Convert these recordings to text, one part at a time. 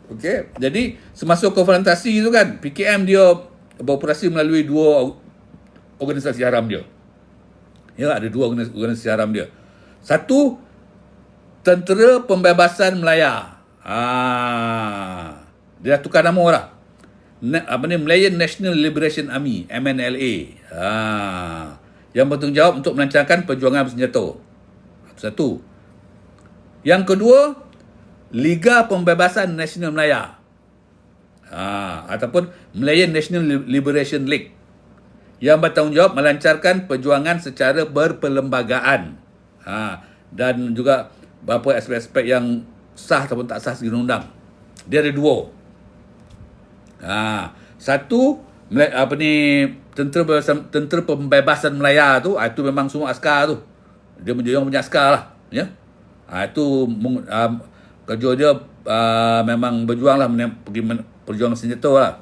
Okey, jadi semasa konfrontasi itu kan, PKM dia beroperasi melalui dua organisasi haram dia. Ya, ada dua organisasi haram dia. Satu, Tentera Pembebasan Melaya. Dia dah tukar nama lah. Malayan National Liberation Army, MNLA. Yang bertanggungjawab untuk melancarkan perjuangan bersenjata. Satu. Yang kedua, Liga Pembebasan Nasional Melaya. Ataupun Malayan National Liberation League. Yang bertanggungjawab melancarkan perjuangan secara berperlembagaan. Dan juga beberapa aspek-aspek yang sah ataupun tak sah segi undang. Dia ada dua. Satu, Tentera Pembebasan Melaya tu, itu memang semua askar tu. Dia punya askar lah, ya. Itu kerja dia memang berjuang lah, pergi perjuangan senjata lah.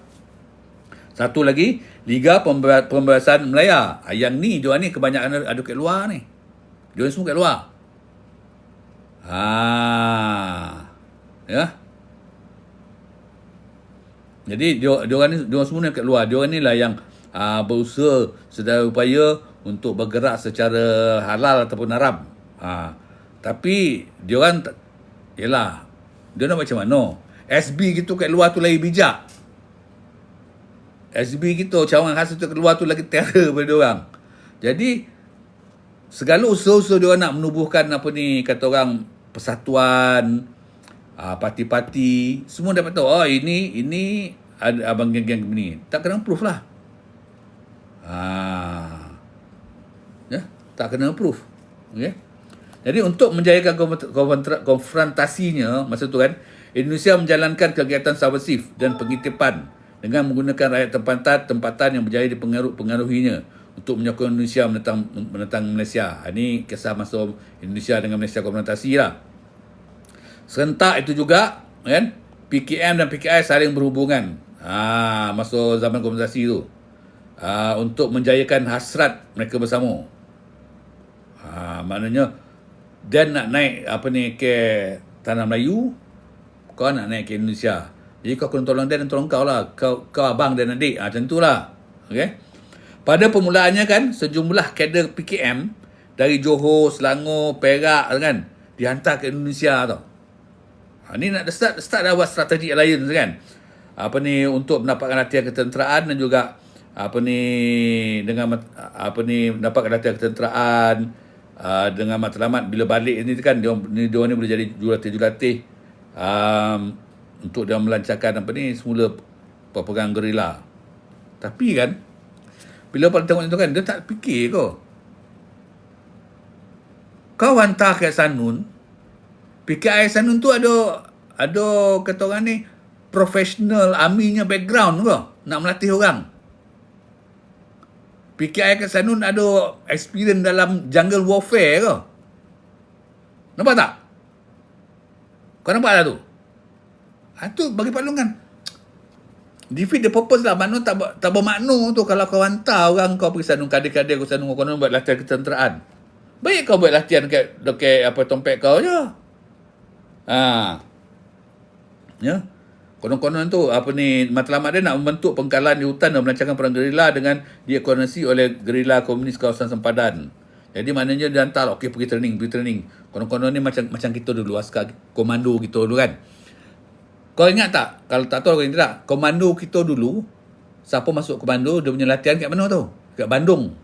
Satu lagi, Liga Pembebasan Melaya. Yang ni, dia ni kebanyakan ada kat luar ni. Dia semua kat luar. Ya. Jadi dia semua ni kat luar. Dia ni lah yang berusaha sedaya upaya untuk bergerak secara halal ataupun haram. Tapi dia orang yalah, dia nak macam mana? SB gitu kat luar tu lagi bijak. SB gitu, cawangan khas tu kat luar tu lagi terror pada dia orang. Jadi segala usaha-usaha dia orang nak menubuhkan kata orang persatuan, parti-parti, semua dapat tahu, ini ada abang geng-geng ni. Tak kena proof lah. Ya, tak kena proof. Okey. Jadi untuk menjayakan konfrontasinya masa tu kan, Indonesia menjalankan kegiatan subversif dan pengitipan dengan menggunakan rakyat tempatan yang berjaya dipengaruhinya untuk menyokong Indonesia menentang Malaysia. Ini kisah masa Indonesia dengan Malaysia konfrontasi lah. Serentak itu juga kan, PKM dan PKI saling berhubungan masa zaman konfrontasi tu, untuk menjayakan hasrat mereka bersama. Maknanya Dan nak naik ke Tanah Melayu, kau nak naik ke Indonesia. Jadi kau kena tolong Dan dan tolong kau lah. Kau abang dan adik. Macam tu lah. Okay? Pada permulaannya kan, sejumlah kader PKM dari Johor, Selangor, Perak kan, dihantar ke Indonesia tau. Ni nak start dah buat strategi alliance kan. Untuk mendapatkan latihan ketenteraan dan juga dengan mendapatkan latihan ketenteraan, dengan matlamat bila balik ni kan dia ni boleh jadi jurulatih untuk dia melancarkan semula perang gerila. Tapi kan bila pada tengok itu kan, dia tak fikir kau hantar ke Sanun, PKI Sanun tu ada kata orang ni professional army-nya background nak melatih orang. PKI kat Sanun ada experience dalam jungle warfare ke? Nampak tak? Kau nampak tak tu? Itu bagi Pak Long kan, defeat the purpose lah. Makna tak bermakna tu kalau kau hantar orang kau pergi Sanun, kadir-kadir kau Sanun, kau buat latihan ketenteraan. Baik kau buat latihan kat tompek kau je. Ya. Konon-konon tu matlamat dia nak membentuk pengkalan di hutan dan melancarkan perang gerila dengan dikoordinasi oleh gerila komunis kawasan sempadan. Jadi maknanya dia hantar okey pergi training. Konon-konon ni macam kita dulu, askar komando kita dulu kan. Kau ingat tak? Kalau tak tahu kau ingat tak? Komando kita dulu, siapa masuk komando dia punya latihan kat mana tu? Kat Bandung.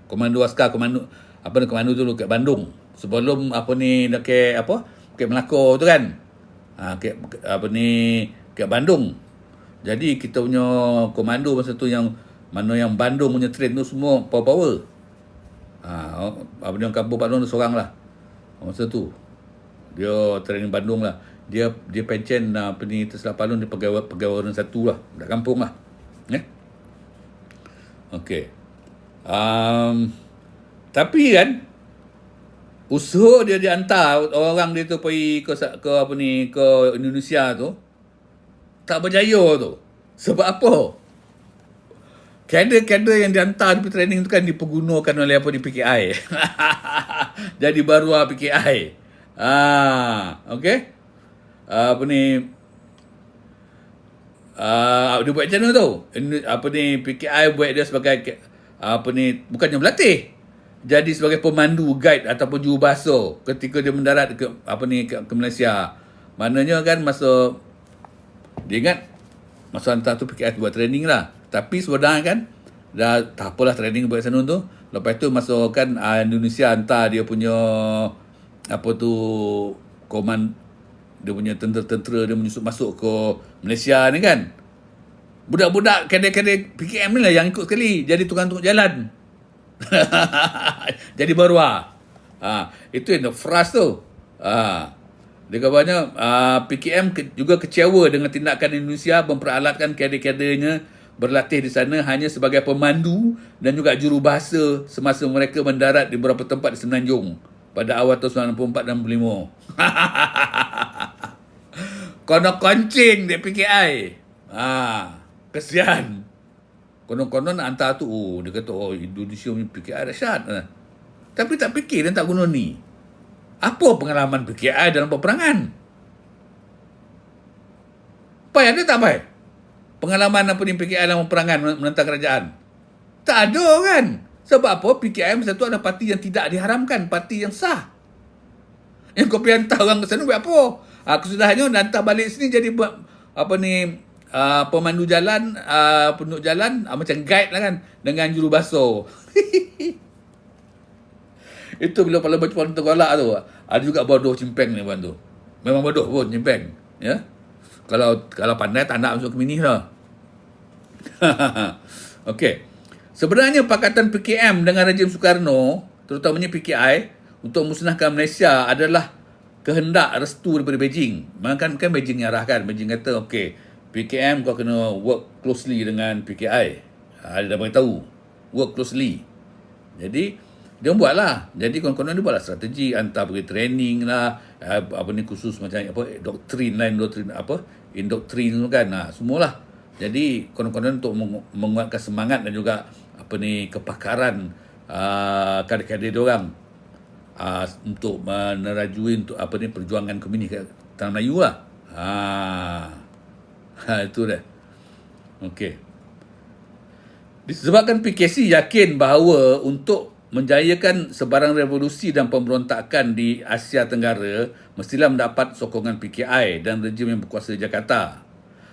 Komando askar komando dulu kat Bandung. Sebelum Bukit Melaka tu kan. Kat Bandung. Jadi kita punya komando masa tu yang Bandung punya train tu semua power. Yang kampung Pak Long tu seorang lah. Masa tu dia training Bandung lah. Dia pencen tersilap Pak Long, dia pegawai orang satu lah, budak kampung lah. Okey. Tapi kan usaha dia dihantar orang dia tu pergi ke Indonesia tu tak berjaya tu. Sebab apa? Kader-kader yang dihantar di training tu kan dipergunakan oleh PKI. Jadi baru PKI. Okey. apa ni, dia buat macam mana tu? Apa ni, PKI buat dia sebagai apa ni, bukannya berlatih. Jadi sebagai pemandu, guide ataupun jurubahasa ketika dia mendarat ke apa ni, ke Malaysia. Maknanya kan masa dia ingat masa hantar tu PKI buat training lah. Tapi sebenarnya kan dah tak apalah training buat sana tu. Lepas tu masa kan Indonesia hantar dia punya apa tu dia punya tentera-tentera dia menyusup masuk ke Malaysia ni kan. Budak-budak kadang-kadang PKM ni lah yang ikut sekali jadi tukang-tukang jalan. Jadi berwah. Itu yang frust tu. Dia katanya PKM juga kecewa dengan tindakan Indonesia memperalatkan kader-kadernya berlatih di sana hanya sebagai pemandu dan juga jurubahasa semasa mereka mendarat di beberapa tempat di Semenanjung pada awal tahun 94 dan 95. Kono koncing dia PKI. Kesian. Konon-konon nak hantar tu, dia kata, Indonesia punya PKI dahsyat. Tapi tak fikir dan tak guna ni. Apa pengalaman PKI dalam peperangan? Pai ada tak pai? Pengalaman apa ni PKI dalam peperangan menentang kerajaan? Tak ada kan? Sebab apa? PKI masa tu adalah parti yang tidak diharamkan, parti yang sah. Yang kau pergi hantar orang ke sana buat apa? Kesudahannya hantar balik sini jadi apa ni, pemandu jalan, penduduk jalan, macam guide lah kan, dengan jurubahasa. Itu bila Parlimen Pertuan tergolak tu, ada juga bodoh cimpeng ni puan tu. Memang bodoh pun cimpeng, ya. Kalau pandai tak nak masuk ke mini lah. Okey. Sebenarnya Pakatan PKM dengan rejim Soekarno, terutamanya PKI, untuk musnahkan Malaysia adalah kehendak restu daripada Beijing. Kan Beijing yang arahkan. Beijing kata, okey, PKM kau kena work closely dengan PKI. Dia dah beritahu. Work closely. Jadi, dia buatlah. Jadi, kawan-kawan dia buatlah strategi. Hantar pergi training lah. Apa ni khusus macam apa, doktrin apa, indoktrin tu kan. Semualah. Jadi, kawan-kawan untuk menguatkan semangat dan juga apa ni kepakaran kader-kader dia orang. Untuk menerajui untuk apa ni perjuangan komunis kat Tanah Melayu lah. Itu dah. Okey. Disebabkan PKC yakin bahawa untuk menjayakan sebarang revolusi dan pemberontakan di Asia Tenggara mestilah mendapat sokongan PKI dan rejim yang berkuasa di Jakarta.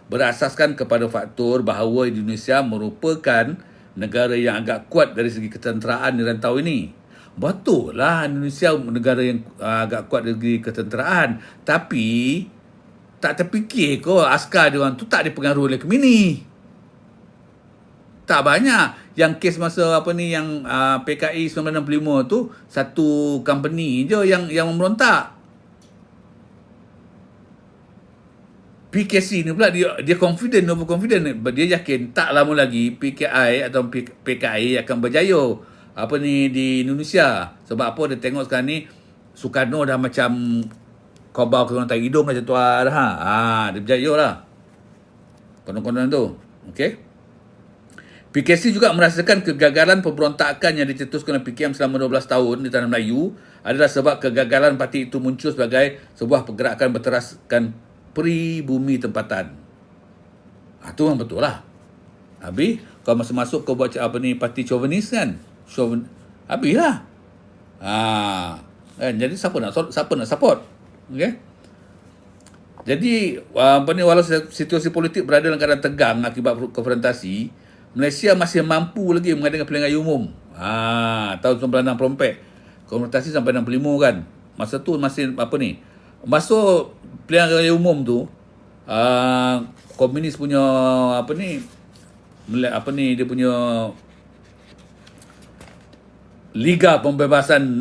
Berasaskan kepada faktor bahawa Indonesia merupakan negara yang agak kuat dari segi ketenteraan di rantau ini. Betul lah Indonesia negara yang agak kuat dari segi ketenteraan. Tapi tak terfikir ke askar dia orang tu tak dipengaruhi oleh Kemini. Tak banyak. Yang kes masa apa ni yang PKI 1965 tu satu company je yang memberontak. PKC ni pula dia confident, overconfident. Dia yakin tak lama lagi PKI atau PKI akan berjaya apa ni di Indonesia. Sebab apa dia tengok sekarang ni Soekarno dah macam kobau ke orang tak hidung macam tu dah. Dia berjaya lah. Konon-konon tu. Okey. PKC juga merasakan kegagalan pemberontakan yang dicetuskan oleh PKM selama 12 tahun di Tanah Melayu adalah sebab kegagalan parti itu muncul sebagai sebuah pergerakan berteraskan pribumi tempatan. Itu memang betul lah. Habis, kalau masuk ke buat apa ni parti chauvinis kan? Habis lah. Jadi siapa nak support? Okay? Jadi, apa ni, walau situasi politik berada dalam keadaan tegang akibat konfrontasi, Malaysia masih mampu lagi mengadakan pilihan raya umum. Tahun 1964. Konfrontasi sampai 65 kan. Masa tu masih apa ni? Masuk pilihan raya umum tu, komunis punya apa ni dia punya Liga Pembebasan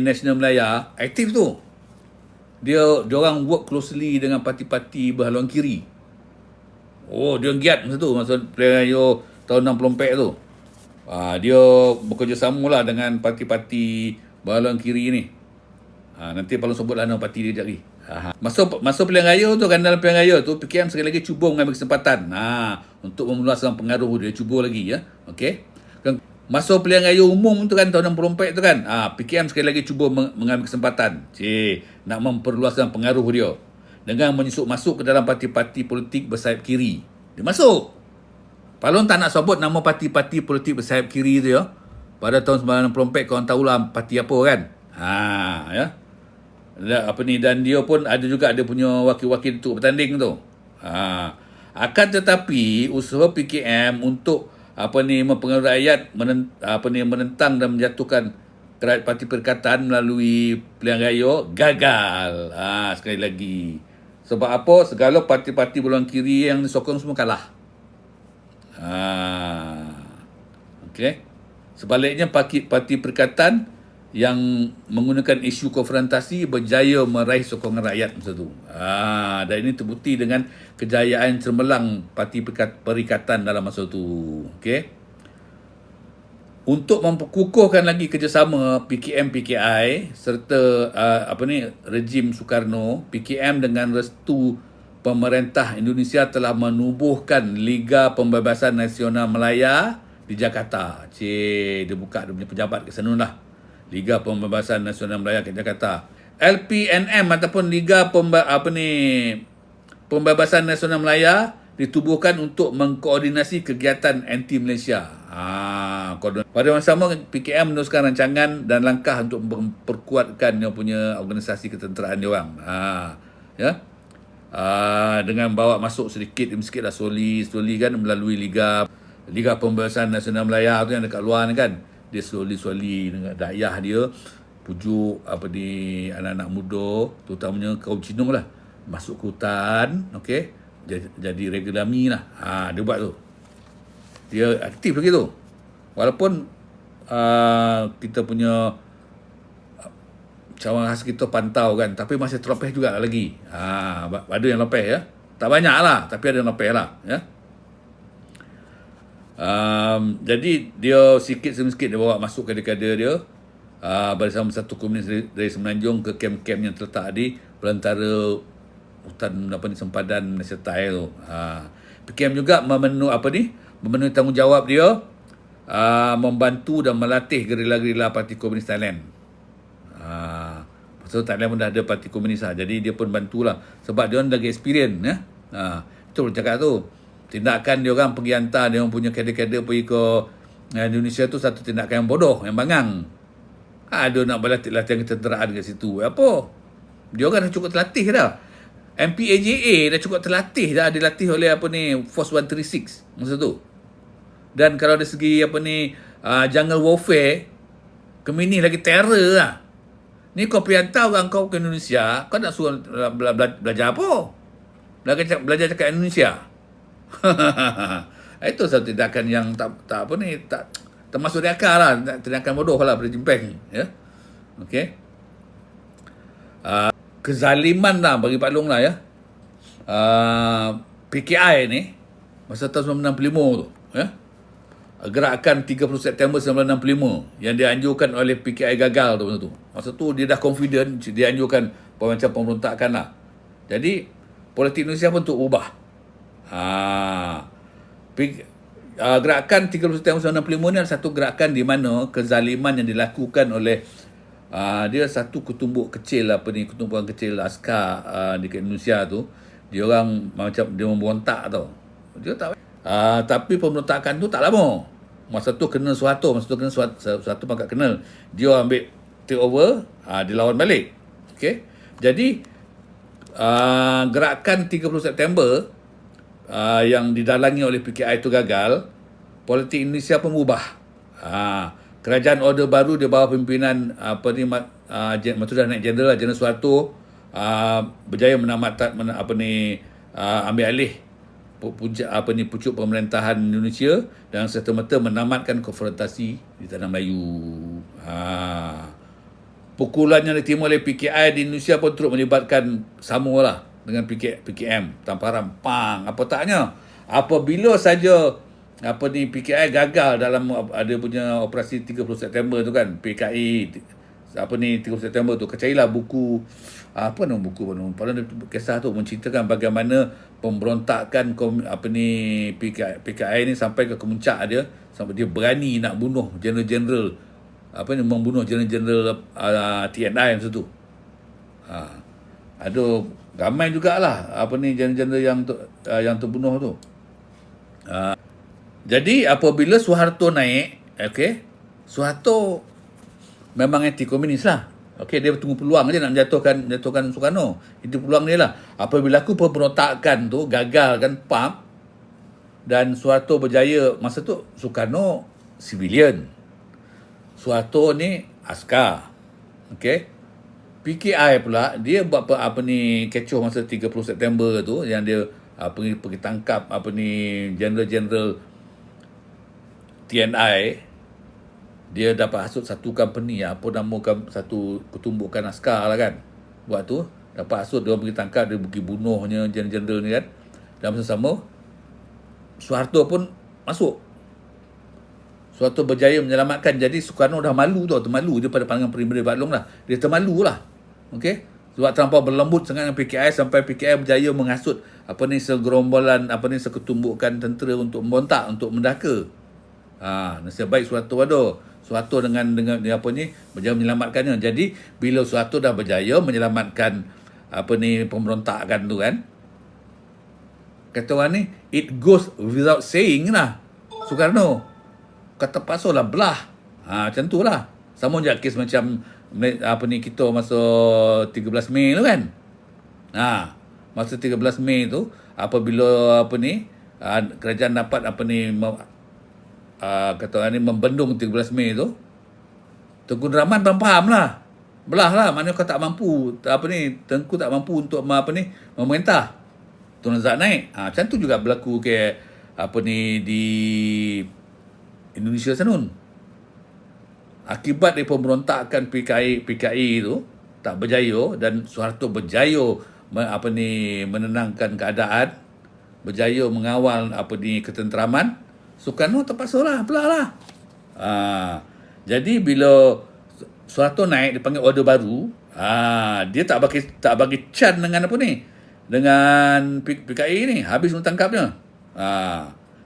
Nasional Melaya aktif tu. Dia orang work closely dengan parti-parti berhaluan kiri. Dia giat masa pilihan raya tahun 64 tu. Dia bekerjasama lah dengan parti-parti berhaluan kiri ni. Nanti Palung sebutlah nama parti dia lagi. Masa pilihan raya tu kan, dalam pilihan raya tu PKM sekali lagi cuba mengambil kesempatan untuk meluaskan pengaruh dia, cuba lagi ya. Okey. Masa pilihan raya umum tu kan tahun 64 tu kan, PKM sekali lagi cuba mengambil kesempatan nak memperluaskan pengaruh dia. dengan masuk ke dalam parti-parti politik bersayap kiri. Dia masuk. Pak Long tak nak sebut nama parti-parti politik bersayap kiri tu ya. Pada tahun 1994 korang tahulah parti apa kan. Ya. Dan dia pun ada juga dia punya wakil-wakil untuk bertanding tu. Akan tetapi usaha PKM untuk mempengaruhi rakyat menentang dan menjatuhkan parti perikatan melalui pilihan raya gagal. Sekali lagi. Sebab apa? Segala parti-parti golongan kiri yang disokong semua kalah. Okey. Sebaliknya parti perikatan yang menggunakan isu konfrontasi berjaya meraih sokongan rakyat masa tu. Dan ini terbukti dengan kejayaan cemerlang parti perikatan dalam masa tu. Okey. Untuk memperkukuhkan lagi kerjasama PKM-PKI serta rejim Soekarno, PKM dengan restu pemerintah Indonesia telah menubuhkan Liga Pembebasan Nasional Melaya di Jakarta. Dia buka dia punya pejabat ke sana lah. Liga Pembebasan Nasional Melaya ke Jakarta. LPNM ataupun Liga Pembebasan Nasional Melaya ditubuhkan untuk mengkoordinasi kegiatan anti Malaysia. Pada masa sama PKM meneruskan rancangan dan langkah untuk memperkuatkan yang punya organisasi ketenteraan dia orang. Dengan bawa masuk sedikit demi sedikit lah slowly kan melalui Liga Pembebasan Nasional Melaya tu yang dekat luar ni kan. Dia slowly dengan dakyah dia pujuk anak-anak muda terutamanya kaum Cina lah masuk ke hutan, okey, jadi regulami lah. Dia buat tu. Dia aktif lagi tu. Walaupun kita punya cawangan khas kita pantau kan, tapi masih terlepeh juga lagi. Ada yang lepeh ya. Tak banyak lah, tapi ada yang lepeh lah ya. Jadi dia sikit demi sikit dia bawa masuk kader-kader dia bersama satu komunis dari Semenanjung ke kem-kem yang terletak di belantara hutan sempadan Malaysia Thai tu. PKM juga memenuhi tanggungjawab dia membantu dan melatih gerila-gerila Parti Komunis Thailand. Pasal Thailand pun dah ada Parti Komunis lah. Jadi dia pun bantulah sebab dia orang lagi experience ya. Itu boleh cakap tu. Tindakan dia orang pergi hantar dia orang punya kader-kader pergi ke Indonesia tu satu tindakan yang bodoh, yang bangang. Dia nak latihan ketenteraan kat situ. Apa? Dia orang dah cukup terlatih dah. MPAJA dah cukup terlatih dah, dilatih oleh Force 136 masa tu. Dan kalau dari segi jungle warfare, Gemini lagi terror lah. Ni kau pergi hantar orang kau ke Indonesia, kau nak suruh belajar apa? Belajar cakap Indonesia. Itu satu tindakan yang tak termasuk di akal lah, tindakan bodoh lah pada Jimpeng ya. Okey. Kezaliman lah bagi Pak Long lah ya. PKI ni masa tahun 1965 tu ya. Gerakan 30 September 1965 yang dianjurkan oleh PKI gagal tu masa tu. Masa tu dia dah confident, dia anjurkan macam pemberontakan lah. Jadi politik Indonesia pun untuk ubah. Gerakan 30 September 1965 ni adalah satu gerakan di mana kezaliman yang dilakukan oleh dia satu ketumbuk kecil ketumpukan kecil askar di Indonesia tu, dia orang macam dia memberontak tau. Dia tak tapi pemberontakan tu tak lama. Masa tu kena Soeharto pangkat kenal. Dia ambil take over, dilawan balik. Okey. Jadi gerakan 30 September yang didalangi oleh PKI itu gagal, politik Indonesia pun berubah. Kerajaan Orde Baru di bawah pimpinan Matu dah naik Jeneral Soeharto berjaya ambil alih pucuk pemerintahan Indonesia dan serta-merta menamatkan konfrontasi di tanah Melayu. Pukulan yang diterima oleh PKI di Indonesia pun turut melibatkan samalah dengan PKM, tamparan pang apa taknya. Apabila saja PKI gagal dalam ada punya operasi 30 September tu kan, PKI 30 September tu, carilah buku pada kisah tu menceritakan bagaimana pemberontakan PKI ni sampai ke kemuncak dia, sampai dia berani nak bunuh jeneral-jeneral membunuh jeneral-jeneral TNI masa tu. Ada Ramai jugalah jeneral-jeneral yang terbunuh tu. Jadi apabila Soeharto naik, okey, Soeharto memang anti komunis lah. Okey, dia tunggu peluang aja nak jatuhkan Soekarno. Itu peluang dia lah. Apabila aku pemberontakan tu gagal kan PAP dan Soeharto berjaya, masa tu Soekarno civilian. Soeharto ni askar. Okey. PKI pula dia buat kecoh masa 30 September tu yang dia pergi tangkap general-general TNI. Dia dapat hasut satu company, satu pertumbukan askar lah kan. Buat tu dapat hasut, dia pergi tangkap, dia pergi bunuhnya general ni kan. Dan masa sama Soeharto pun masuk. Soeharto berjaya menyelamatkan. Jadi Soekarno dah malu tau, termalu dia pada pandangan Premier Bat Long lah. Dia termalu lah. Okey. Sebab terlampau berlembut sangat dengan PKI sampai PKI berjaya menghasut segerombolan seketumbukan tentera untuk memberontak, untuk mendaka. Nasib baik Soeharto ada. Soeharto dengan berjaya menyelamatkannya. Jadi bila Soeharto dah berjaya menyelamatkan pemberontakan tu kan, kata orang ni, it goes without saying lah. Soekarno kata pasal lah belah. Macam tu lah. Sama je kes macam kita masa 13 Mei tu kan. Masa 13 Mei tu apabila kerajaan dapat kata orang ni membendung 13 Mei tu, Tengku Rahman faham lah. Belah lah, maknanya kau tak mampu Tengku tak mampu untuk memerintah. Tun Razak naik. Macam tu juga berlaku ke di Indonesia sanun. Akibat dari pemberontakan PKI tu tak berjaya dan Soeharto berjaya menenangkan keadaan, berjaya mengawal ketenteraman, Soekarno terpaksa lah belah lah. Jadi bila Soeharto naik, dipanggil order baru, dia tak bagi can dengan dengan PKI ni, habis tangkapnya.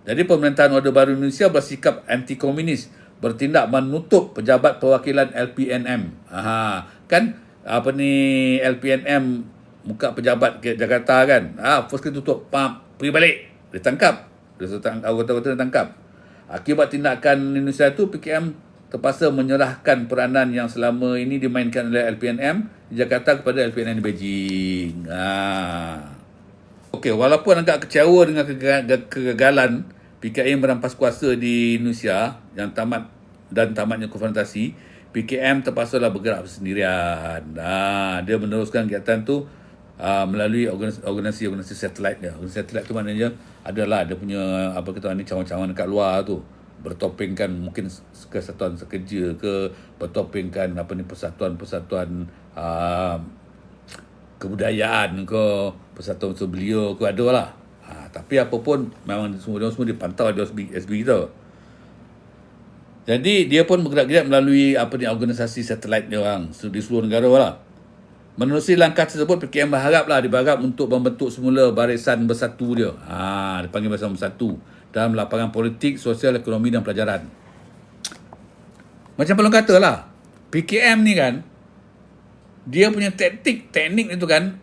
Jadi pemerintahan Order Baru Indonesia bersikap anti komunis, bertindak menutup pejabat perwakilan LPNM. Kan LPNM muka pejabat ke Jakarta kan. First kali tutup, pergi balik, ditangkap. Anggota-anggota ditangkap. Akibat tindakan Indonesia itu, PKM terpaksa menyerahkan peranan yang selama ini dimainkan oleh LPNM di Jakarta kepada LPNM di Beijing. Okey, walaupun agak kecewa dengan kegagalan PKM merampas kuasa di Indonesia yang tamatnya konfrontasi, PKM terpaksalah bergerak bersendirian. Dia meneruskan kegiatan tu melalui organisasi satelit dia. Organisasi satelit tu maknanya adalah dia punya cawangan-cawangan dekat luar tu, bertopengkan mungkin kesatuan sekerja ke, bertopengkan persatuan-persatuan kebudayaan ke, persatuan belia ke, ada lah. Tapi apa pun memang semua dipantau di SB kita. Jadi dia pun bergerak-gerak melalui organisasi satelit dia orang di seluruh negara lah. Menerusi langkah tersebut, PKM diberharap untuk membentuk semula Barisan Bersatu dia. Dipanggil Barisan Bersatu dalam lapangan politik, sosial, ekonomi dan pelajaran. Macam Pelong kata lah, PKM ni kan, dia punya teknik itu kan,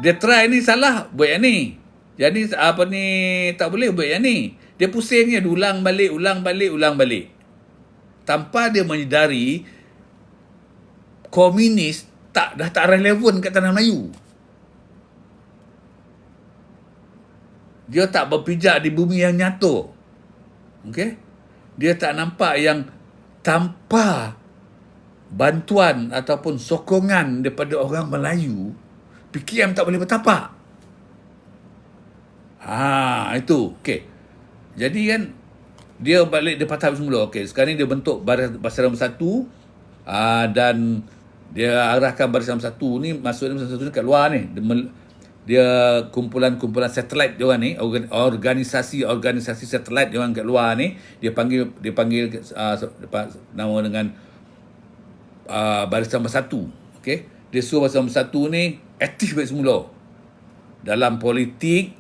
dia try ni salah, buat yang ni. Jadi tak boleh buat yang ni. Dia pusingnya, ulang balik. Tanpa dia menyedari komunis dah tak relevan kat tanah Melayu. Dia tak berpijak di bumi yang nyata. Okey? Dia tak nampak yang tanpa bantuan ataupun sokongan daripada orang Melayu, PKM tak boleh bertapak. Itu. Okey. Jadi kan, dia balik, dia patah semula. Okey, sekarang ni dia bentuk Barisan Bersatu, dan dia arahkan Barisan Bersatu ni, maksudnya Barisan Bersatu ni kat luar ni. Dia kumpulan-kumpulan satelit dia orang ni, organisasi satelit dia orang kat luar ni, dia panggil nama dengan Barisan Bersatu. Okey, dia suruh Barisan Bersatu ni aktif balik semula dalam politik,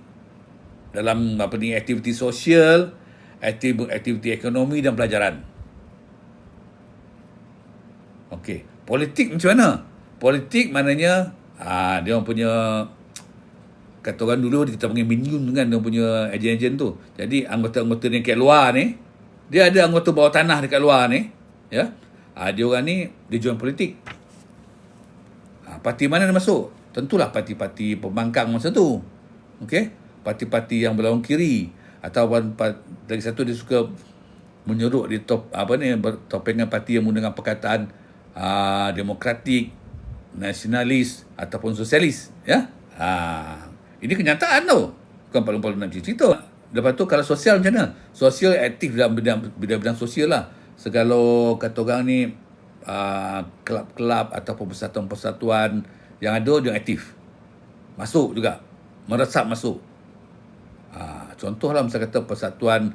dalam aktiviti sosial, aktiviti ekonomi dan pelajaran. Okey, politik macam mana? Politik maknanya Dia orang punya, kata orang dulu kita panggil minion kan, dia punya ejen-ejen tu. Jadi anggota-anggota ni kat luar ni, dia ada anggota bawah tanah dekat luar ni, ya. Dia orang ni dia join politik. Parti mana dia masuk? Tentulah parti-parti pembangkang masa tu. Okey? Parti-parti yang berlawan kiri, ataupun lagi satu dia suka menyeruk di topengan parti yang menggunakan perkataan demokratik, nasionalis ataupun sosialis, ya. Ini kenyataan tu. Bukan paling-paling nak cerita. Lepas tu kalau sosial macam mana? Sosial aktif dalam bidang sosial lah. Segala kata orang ni kelab-kelab ataupun persatuan-persatuan yang ada dia aktif. Masuk juga. Meresap masuk. Contohlah misal kata persatuan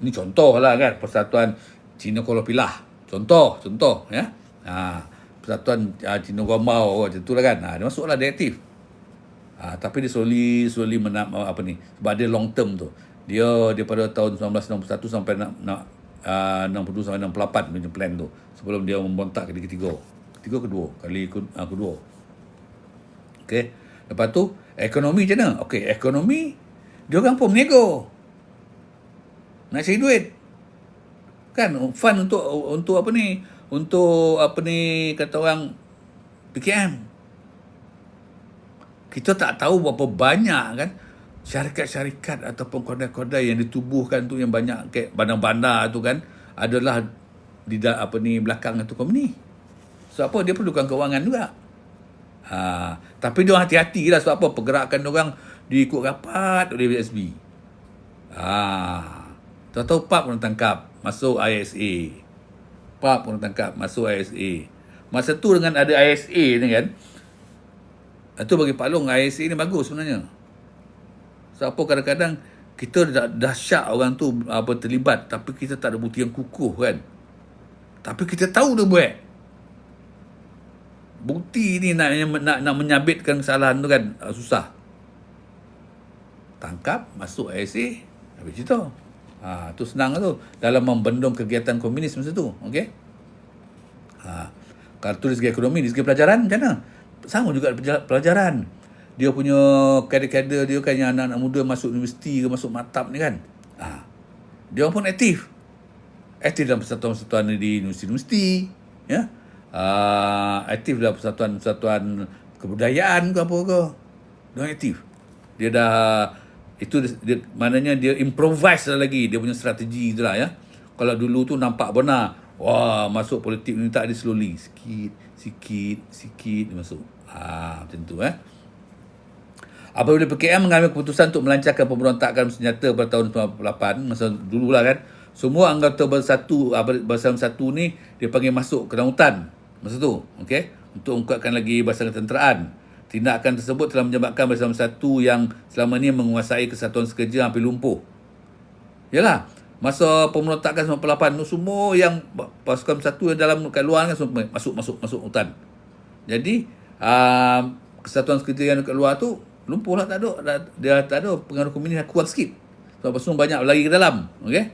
ni contoh lah kan, persatuan Cina Kuala Pilah. Contoh ya. Persatuan Cina Gombau macam tu lah kan. Dia masuklah, dia aktif. Tapi dia slowly sebab dia long term tu. Dia daripada tahun 1961 sampai 62 sampai 68 punya plan tu. Sebelum dia membontak kali kedua. Okey. Lepas tu ekonomi macam mana? Okey, ekonomi dia orang pun menego. Nak cari duit. Kan fund untuk apa ni? Untuk kata orang PKM. Kita tak tahu berapa banyak kan syarikat-syarikat ataupun kedai-kedai yang ditubuhkan tu, yang banyak kayak bandar-bandar tu kan, adalah di belakang tu company. Sebab apa? Dia perlukan kewangan juga. Tapi dia hati-hati lah. Sebab apa? Pergerakan dia orang diikut rapat oleh BSB. Tahu-tahu PAP pun tangkap masuk ISA. PAP pun tangkap masuk ISA. Masa tu dengan ada ISA ni kan, itu bagi Pak Long, ISA ni bagus sebenarnya. Sebab apa? Kadang-kadang kita dah syak orang tu terlibat, tapi kita tak ada bukti yang kukuh kan. Tapi kita tahu dia buat. Bukti ni nak menyabitkan kesalahan tu kan susah. Tangkap, masuk ISA, habis cerita. Tu senang tu dalam membendung kegiatan komunis masa tu. Okey. Kalau tu dari segi ekonomi, dari segi pelajaran macam mana? Sama juga pelajaran. Dia punya kader-kader dia kan, yang anak-anak muda masuk universiti ke masuk maktab ni kan. Dia pun aktif. Aktif dalam persatuan-persatuan di universiti, ya. Aktif dalam persatuan-persatuan kebudayaan ke apa ke. Dia aktif. Dia dah maknanya dia improvise lagi dia punya strategi tu lah, ya. Kalau dulu tu nampak benar, masuk politik ni, tak, dia slowly sikit dia masuk. Macam tu apabila PKM mengambil keputusan untuk melancarkan pemberontakan senjata pada tahun 98, masa dululah kan, semua anggota Bersama Satu ni dia panggil masuk ke dalam hutan masa tu, okey, untuk menguatkan lagi barisan ketenteraan. Tindakan tersebut telah menyebabkan Bersama Satu yang selama ni menguasai Kesatuan Sekerja hampir lumpuh. Yalah, masa pemberontakan 98 tu semua yang pasukan Bersatu yang dalam kat luar kan semua masuk hutan. Jadi Kesatuan Sekerja yang kat luar tu lumpuh lah, tak ada. Dia tak ada, pengaruh komunis kuat sikit. Sebab semua banyak lari ke dalam. Okey.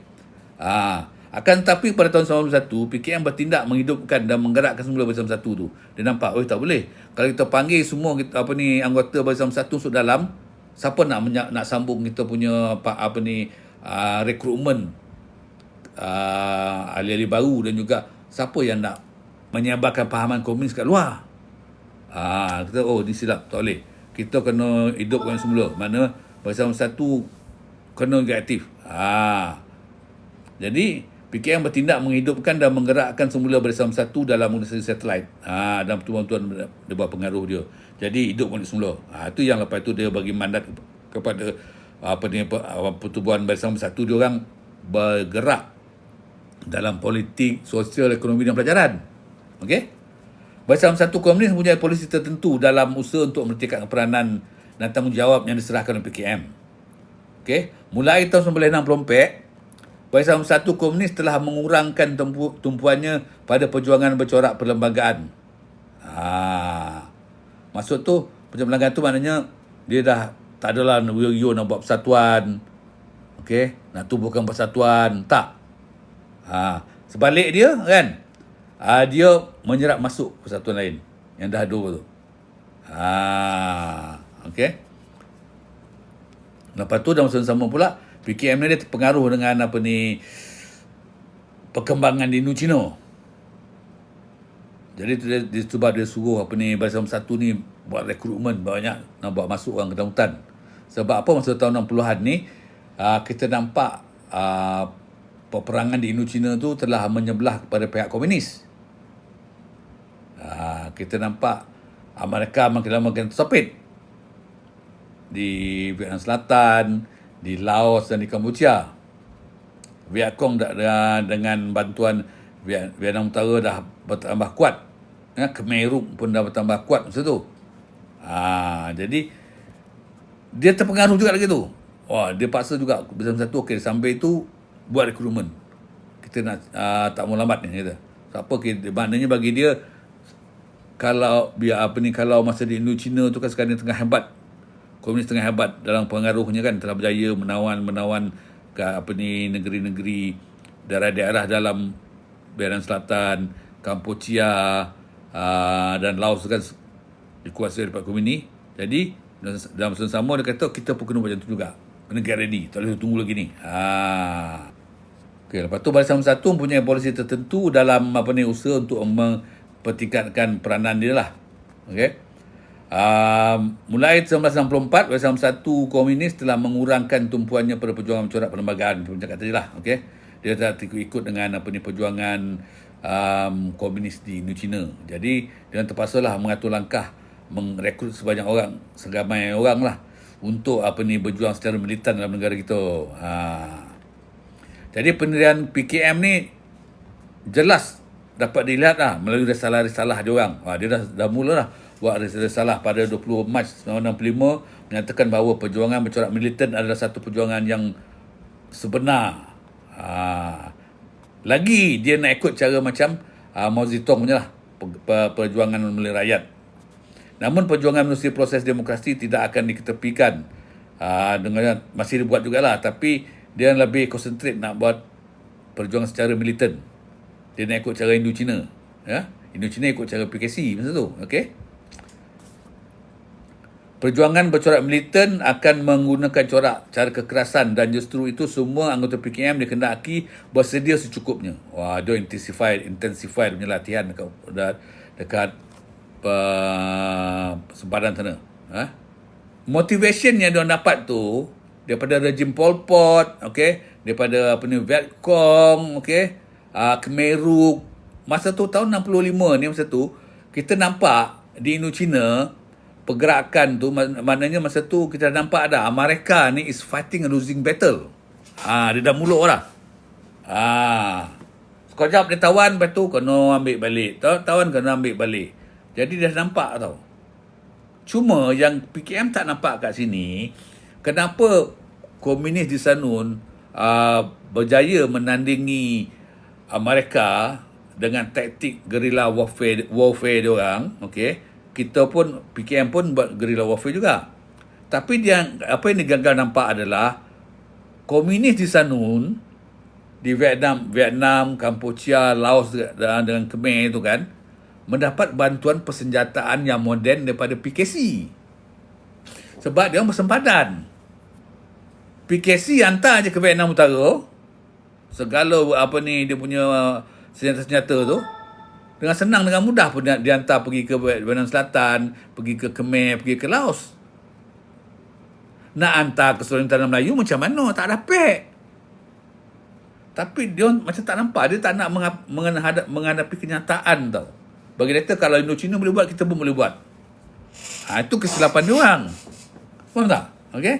Akan tetapi pada tahun 1991, PKM bertindak menghidupkan dan menggerakkan semula Bersama Satu tu. Dia nampak, tak boleh. Kalau kita panggil semua anggota Bersama Satu masuk dalam, siapa nak sambung kita punya rekrutmen ahli-ahli baru, dan juga siapa yang nak menyebarkan fahaman komunis kat luar. Kita ni silap, tak boleh. Kita kena hidupkan semula. Mana Bersama Satu kena aktif. Jadi PKM bertindak menghidupkan dan menggerakkan semula Bersama Satu dalam organisasi satelit. Dan pertubuhan-pertubuhan dia buat pengaruh dia. Jadi hidupkan semula. Itu yang lepas tu dia bagi mandat kepada pertubuhan Bersama Satu, dia orang bergerak dalam politik, sosial, ekonomi dan pelajaran. Okey? Bersama Satu komunis mempunyai polisi tertentu dalam usaha untuk menetapkan peranan dan tanggungjawab yang diserahkan oleh PKM. Okey? Mulai tahun 1964, Bersama Satu komunis telah mengurangkan tumpuannya pada perjuangan bercorak perlembagaan. Maksud tu, perlembagaan tu maknanya dia dah tak adalah nak buat persatuan. Okey? Nak tubuhkan persatuan. Tak. Sebalik dia kan, dia menyerap masuk persatuan lain yang dah ada tu. Okey. Lepas tu dalam masa yang sama pula, PKM ni dia terpengaruh dengan perkembangan di Indochina. Jadi dia sebab dia suruh Barisan Bersatu ni buat rekrutmen banyak, nak buat masuk orang ke dalam hutan. Sebab apa, masa tahun 60-an ni kita nampak peperangan di Indochina tu telah menyebelah kepada pihak komunis. Kita nampak mereka makin tersapit di Vietnam Selatan, di Laos dan di Kamboja. Vietcong dengan bantuan Vietnam Utara dah bertambah kuat. Khmer Rouge pun dah bertambah kuat masa tu. Jadi dia terpengaruh juga lagi tu. Dia paksa juga Barisan Bersatu, okey, sampai tu buat rekrutmen. Kita nak tak mau lambat ni kata. Siapa maknanya bagi dia, kalau kalau masa di Indochina tu kan sekarang dia tengah hebat. Komunis tengah hebat dalam pengaruhnya kan, telah berjaya menawan ke negeri-negeri, daerah-daerah dalam Vietnam Selatan, Kampuchea dan Laos kan dikuasai oleh Pak Komunis. Jadi dalam masa sama dia kata kita pun kena buat macam tu juga. Kena get ready, tak boleh tunggu lagi ni. Okey, lepas tu Barisan Bersatu mempunyai polisi tertentu dalam usaha untuk mempertingkatkan peranan dia lah. Okey. Mulai 1964, Barisan Bersatu Komunis telah mengurangkan tumpuannya pada perjuangan mencorak perlembagaan. Macam cakap tadi lah. Okey. Dia telah ikut dengan perjuangan komunis di Indochina. Jadi dia terpaksa lah mengatur langkah, merekrut seramai orang lah untuk berjuang secara militan dalam negara kita. Jadi pendirian PKM ni jelas dapat dilihat lah melalui risalah-risalah dia orang. Dia dah mula lah buat risalah pada 20 Mac 1965 menyatakan bahawa perjuangan bercorak militan adalah satu perjuangan yang sebenar. Lagi dia nak ikut cara macam Mao Zedong punya lah, perjuangan melalui rakyat. Namun perjuangan menerusi proses demokrasi tidak akan diketepikan. Dengan masih dibuat jugalah, tapi dia lebih konsentrate nak buat perjuangan secara militan. Dia nak ikut cara Indochina. Indochina ikut cara PKC masa tu. Okey. Perjuangan bercorak militan akan menggunakan cara kekerasan, dan justru itu semua anggota PKM dikendaki bersedia secukupnya. Dia intensify punya latihan dekat sempadan sana. Motivation yang dia dapat tu daripada rejim Pol Pot, okey, daripada Vietcong, okey, Khmer Rouge. Masa tu tahun 65 ni, masa tu kita nampak di Indochina pergerakan tu, maknanya masa tu kita nampak ada mereka ni is fighting a losing battle. Dia dah muluk lah. Sekejap dia tawan, lepas tu kena ambil balik. Tawan kena ambil balik. Jadi dah nampak tau. Cuma yang PKM tak nampak kat sini, kenapa komunis di Sanun berjaya menandingi mereka dengan taktik guerrilla warfare dia orang, okey. Kita pun, PKM pun buat guerrilla warfare juga. Tapi apa yang digagal nampak adalah komunis di Sanun, di Vietnam, Kampuchea, Laos dengan Khmer tu kan, mendapat bantuan persenjataan yang moden daripada PKC. Sebab dia orang bersempadan. PKC hantar je ke Vietnam Utara segala dia punya senjata-senjata tu. Dengan senang, dengan mudah pun dia hantar pergi ke Vietnam Selatan, pergi ke Khmer, pergi ke Laos. Nak hantar ke Sultan Tanah Melayu macam mana? Tak dapat. Tapi dia macam tak nampak. Dia tak nak menghadapi kenyataan tau. Bagi dia kalau Indochina boleh buat, kita pun boleh buat. Itu kesilapan dia orang. Faham tak? Okey?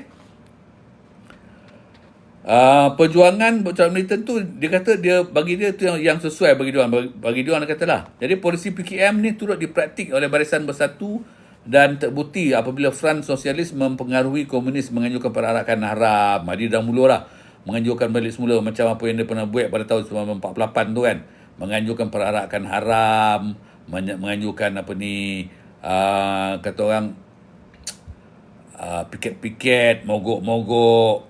Perjuangan bercorak militan tu, dia kata bagi dia tu yang sesuai bagi dia orang. Bagi dia orang dia katalah. Jadi polisi PKM ni turut dipraktik oleh Barisan Bersatu dan terbukti apabila Front Sosialis mempengaruhi komunis menganjurkan perarakan haram. Dia dah mulalah menganjurkan balik semula macam apa yang dia pernah buat pada tahun 1948 tu kan. Menganjurkan perarakan haram, menganjurkan kata orang piket-piket, mogok-mogok.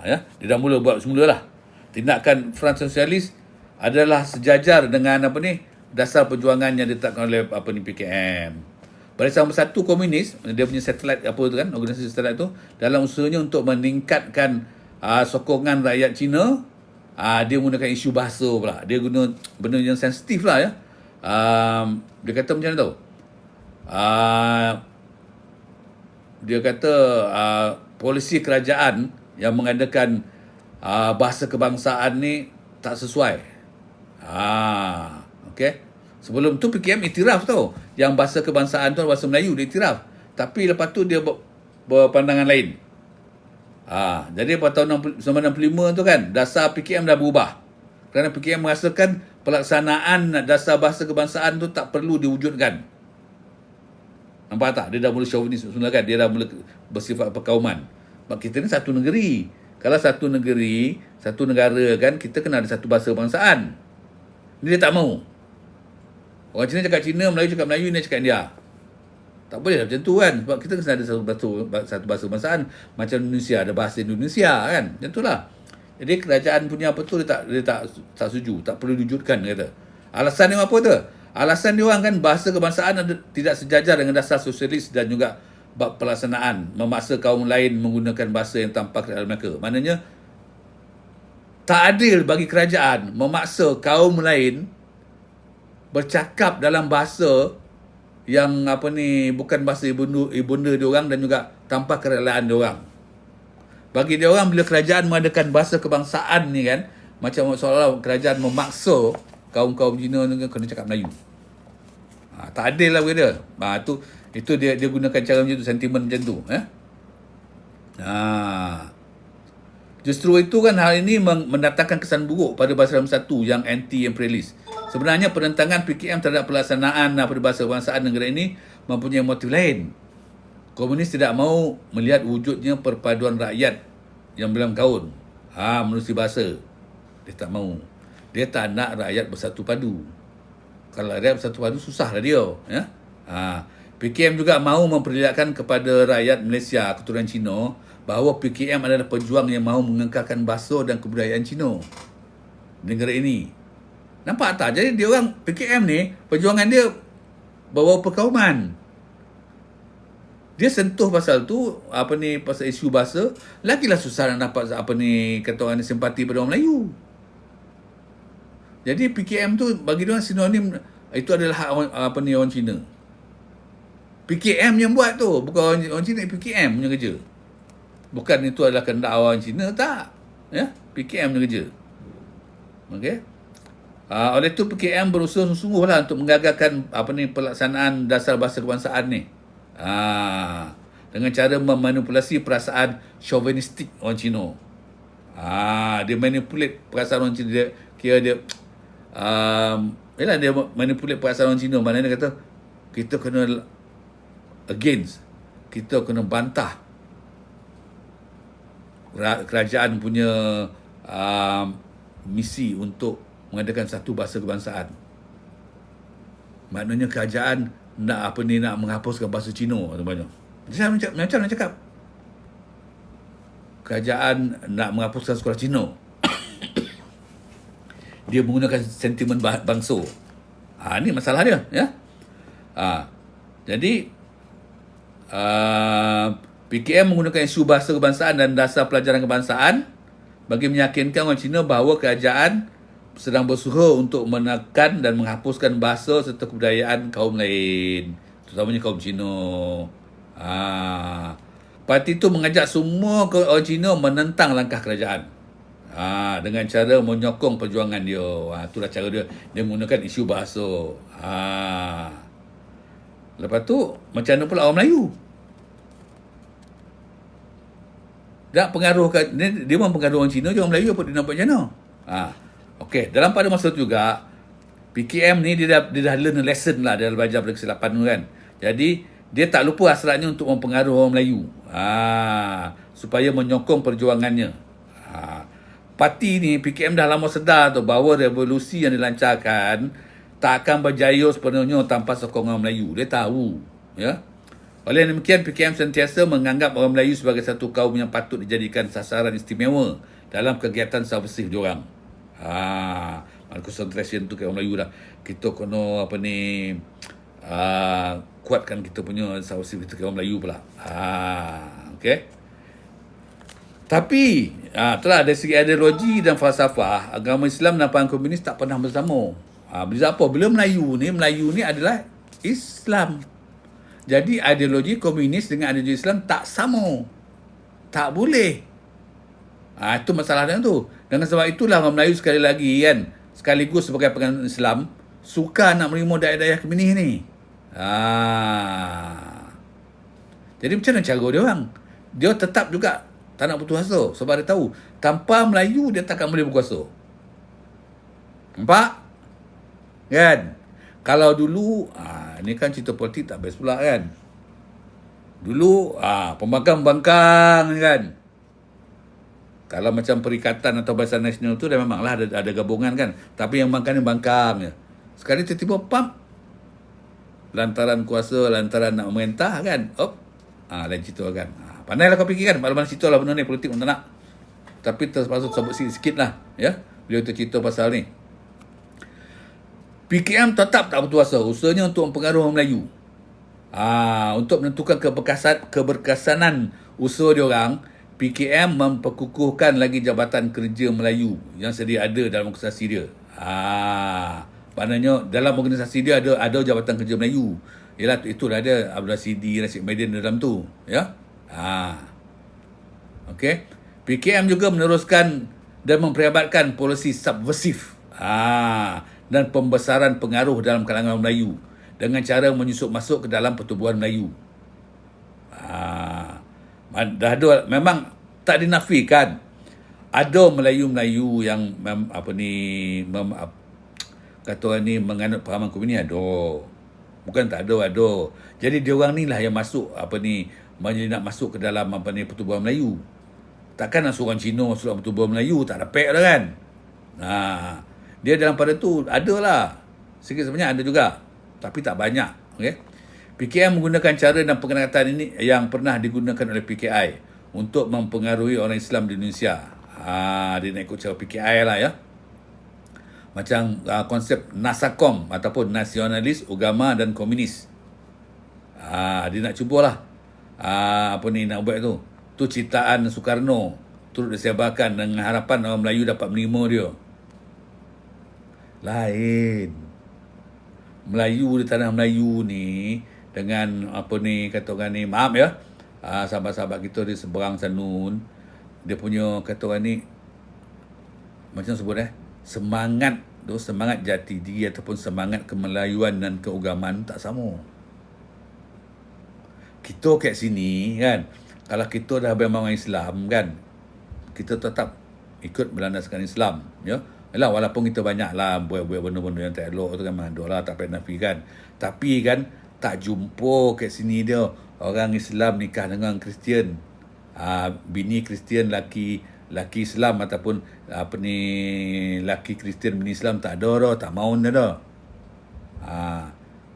Dia dah mula buat semulalah. Tindakan Front Sosialis adalah sejajar dengan dasar perjuangan yang ditetapkan oleh PKM. Barisan Bersatu Komunis, dia punya satelit apa tu kan, organisasi satelit tu, dalam usahanya untuk meningkatkan sokongan rakyat Cina, dia menggunakan isu bahasa pula. Dia guna benda yang sensitif lah ya. Dia kata macam mana tau? Dia kata polisi kerajaan yang mengadakan bahasa kebangsaan ni tak sesuai. Okey. Sebelum tu PKM iktiraf tau. Yang bahasa kebangsaan tu bahasa Melayu, dia iktiraf. Tapi lepas tu dia berpandangan lain. Jadi pada tahun 1965 tu kan, dasar PKM dah berubah. Kerana PKM merasakan pelaksanaan dasar bahasa kebangsaan tu tak perlu diwujudkan. Nampak tak? Dia dah mula chauvinis sebenarnya kan. Dia dah mula bersifat perkauman. Sebab kita ni satu negeri. Kalau satu negeri, satu negara kan, kita kena ada satu bahasa kebangsaan. Ini dia tak mau. Orang Cina cakap Cina, Melayu cakap Melayu, India cakap India. Tak boleh macam tu kan. Sebab kita kena ada satu bahasa kebangsaan. Macam Indonesia, ada bahasa Indonesia kan. Macam tu lah. Jadi kerajaan punya apa tu, dia tak setuju. Tak perlu diwujudkan, kata. Alasan dia apa tu? Alasan dia orang kan, bahasa kebangsaan tidak sejajar dengan dasar sosialis dan juga bab pelaksanaan. Memaksa kaum lain menggunakan bahasa yang tampak dalam mereka. Maknanya, tak adil bagi kerajaan memaksa kaum lain bercakap dalam bahasa yang bukan bahasa ibunda dia orang dan juga tanpa kerelaan dia orang. Bagi dia orang, bila kerajaan mengadakan bahasa kebangsaan ni kan, macam seolah-olah kerajaan memaksa kaum-kaum Cina ni kena cakap Melayu. Tak adil lah bagi dia. Itu dia gunakan cara macam tu, sentimen macam tu. Justru itu kan hal ini mendatangkan kesan buruk pada Barisan Bersatu yang anti-imperialis. Sebenarnya penentangan PKM terhadap pelaksanaan peribahasa kebangsaan negara ini mempunyai motif lain. Komunis tidak mahu melihat wujudnya perpaduan rakyat yang bilang kaun. Menerusi bahasa. Dia tak mahu. Dia tak nak rakyat bersatu padu. Kalau rakyat bersatu padu, susahlah dia. PKM juga mahu memperlihatkan kepada rakyat Malaysia keturunan Cina bahawa PKM adalah pejuang yang mahu mengekalkan bahasa dan kebudayaan Cina negara ini. Nampak tak? Jadi dia orang PKM ni, perjuangan dia bawa perkauman. Dia sentuh pasal tu, pasal isu bahasa, lagilah susah nak dapat kata orang ni simpati pada orang Melayu. Jadi PKM tu bagi dia orang sinonim, itu adalah hak orang Cina. PKM yang buat tu, bukan orang Cina, PKM punya kerja. Bukan itu adalah kehendak orang Cina, tak. Ya, PKM punya kerja. Okey. Oleh itu PKM berusaha sungguh-sungguhlah untuk menggagalkan pelaksanaan dasar bahasa kebangsaan ni. Dengan cara memanipulasi perasaan chauvinistik orang Cina. Dia manipulate perasaan orang Cina. Dia kira dia dia manipulate perasaan orang Cina. Maknanya dia kata kita kena against, kita kena bantah kerajaan punya misi untuk mengadakan satu bahasa kebangsaan. Maknanya kerajaan nak nak menghapuskan bahasa Cina banyak. Macam nak cakap. Kerajaan nak menghapuskan sekolah Cina. Dia menggunakan sentimen bangsa. Ini masalah dia, ya. Jadi PKM menggunakan isu bahasa kebangsaan dan dasar pelajaran kebangsaan bagi meyakinkan orang Cina bahawa kerajaan sedang berusaha untuk menekan dan menghapuskan bahasa serta kebudayaan kaum lain, terutamanya kaum Cina. Parti itu mengajak semua orang Cina menentang langkah kerajaan. Dengan cara menyokong perjuangan dia. Itulah cara dia. Dia menggunakan isu bahasa. Lepas tu, macam mana pula orang Melayu? Dia pengaruhkan, dia mempengaruhi orang Cina je, orang Melayu apa dia nampak macam mana? Okey, dalam pada masa tu juga PKM ni dia dah learn a lesson lah, dia dah belajar pada kesilapan tu kan. Jadi dia tak lupa hasratnya untuk mempengaruhi orang Melayu. Supaya menyokong perjuangannya. Parti ni PKM dah lama sedar tu bahawa revolusi yang dilancarkan tak akan berjaya sepenuhnya tanpa sokongan orang Melayu. Dia tahu, ya. Oleh demikian PKM sentiasa menganggap orang Melayu sebagai satu kaum yang patut dijadikan sasaran istimewa dalam kegiatan subversif diorang. Concentration tu kat orang Melayu dah. Kita kena kuatkan kita punya sausi kita orang Melayu pula. Okey. Tapi itulah dari segi ideologi dan falsafah, agama Islam dan pandangan komunis tak pernah bersama. Bila apa? Bila Melayu ni adalah Islam. Jadi ideologi komunis dengan ideologi Islam tak sama. Tak boleh. Itu masalah dia tu. Dengan sebab itulah orang Melayu sekali lagi kan, sekaligus sebagai penganut Islam, suka nak menerima daerah-daerah komunis ni. Jadi macam mana cara dia orang? Dia tetap juga tak nak berkuasa sebab dia tahu tanpa Melayu dia takkan boleh berkuasa. Nampak? Kan? Kalau dulu ni kan cerita politik tak best pula kan. Dulu pembangkang kan. Kalau macam Perikatan atau Barisan Nasional tu dah memanglah ada gabungan kan. Tapi yang bangkang ni bangkang je. Sekali tiba-tiba pump. Lantaran kuasa, lantaran nak memerintah kan. Lain cerita kan. Pandailah kau fikir kan. Mana-mana cerita lah benda ni. Politik pun tak nak. Tapi terpaksa sebut sikit lah. Ya. Bila kita cerita pasal ni. PKM tetap tak berkuasa. Usahanya untuk mempengaruhi orang Melayu. Untuk menentukan keberkesanan usaha diorang, PKM memperkukuhkan lagi Jabatan Kerja Melayu yang sedia ada dalam organisasi dia. Maknanya dalam organisasi dia ada Jabatan Kerja Melayu. Ialah itulah ada Abdul Sidi, Rashid Maidin dalam tu, ya. Okey. PKM juga meneruskan dan memperhebatkan polisi subversif. Dan pembesaran pengaruh dalam kalangan Melayu dengan cara menyusup masuk ke dalam pertubuhan Melayu. Dah ada, memang tak dinafikan ada Melayu-Melayu yang kata orang ni menganut pahaman komunis, ada. Bukan tak ada. Jadi dia orang ni lah yang masuk nak masuk ke dalam pertubuhan Melayu. Takkan nak seorang Cina masuk dalam pertubuhan Melayu, tak dapat dah kan. Dia dalam pada tu adalah sikit sebenarnya ada juga, tapi tak banyak. Okey. PKM menggunakan cara dan pendekatan ini yang pernah digunakan oleh PKI untuk mempengaruhi orang Islam di Indonesia. Dia nak ikut cara PKI lah ya. Macam konsep Nasakom ataupun nasionalis, agama dan komunis. Dia nak cubalah nak buat tu. Tu ciptaan Soekarno turut disebarkan dengan harapan orang Melayu dapat menerima dia. Lain. Melayu di tanah Melayu ni dengan kata orang ni, maaf ya, sahabat-sahabat kita di seberang sanun, dia punya kata orang ni macam sebut semangat jati diri ataupun semangat kemelayuan dan keagamaan tak sama. Kita kat sini kan, kalau kita dah memang orang Islam kan, kita tetap ikut berlandaskan Islam, ya. Yalah, walaupun kita banyaklah buat benda-benda yang tak elok tu kan, lah, tak payah nafikan. Tapi kan tak jumpa kat sini dia orang Islam nikah dengan Kristian. Bini Kristian, laki Islam ataupun laki Kristian bini Islam tak ada dah, tak mahu dah.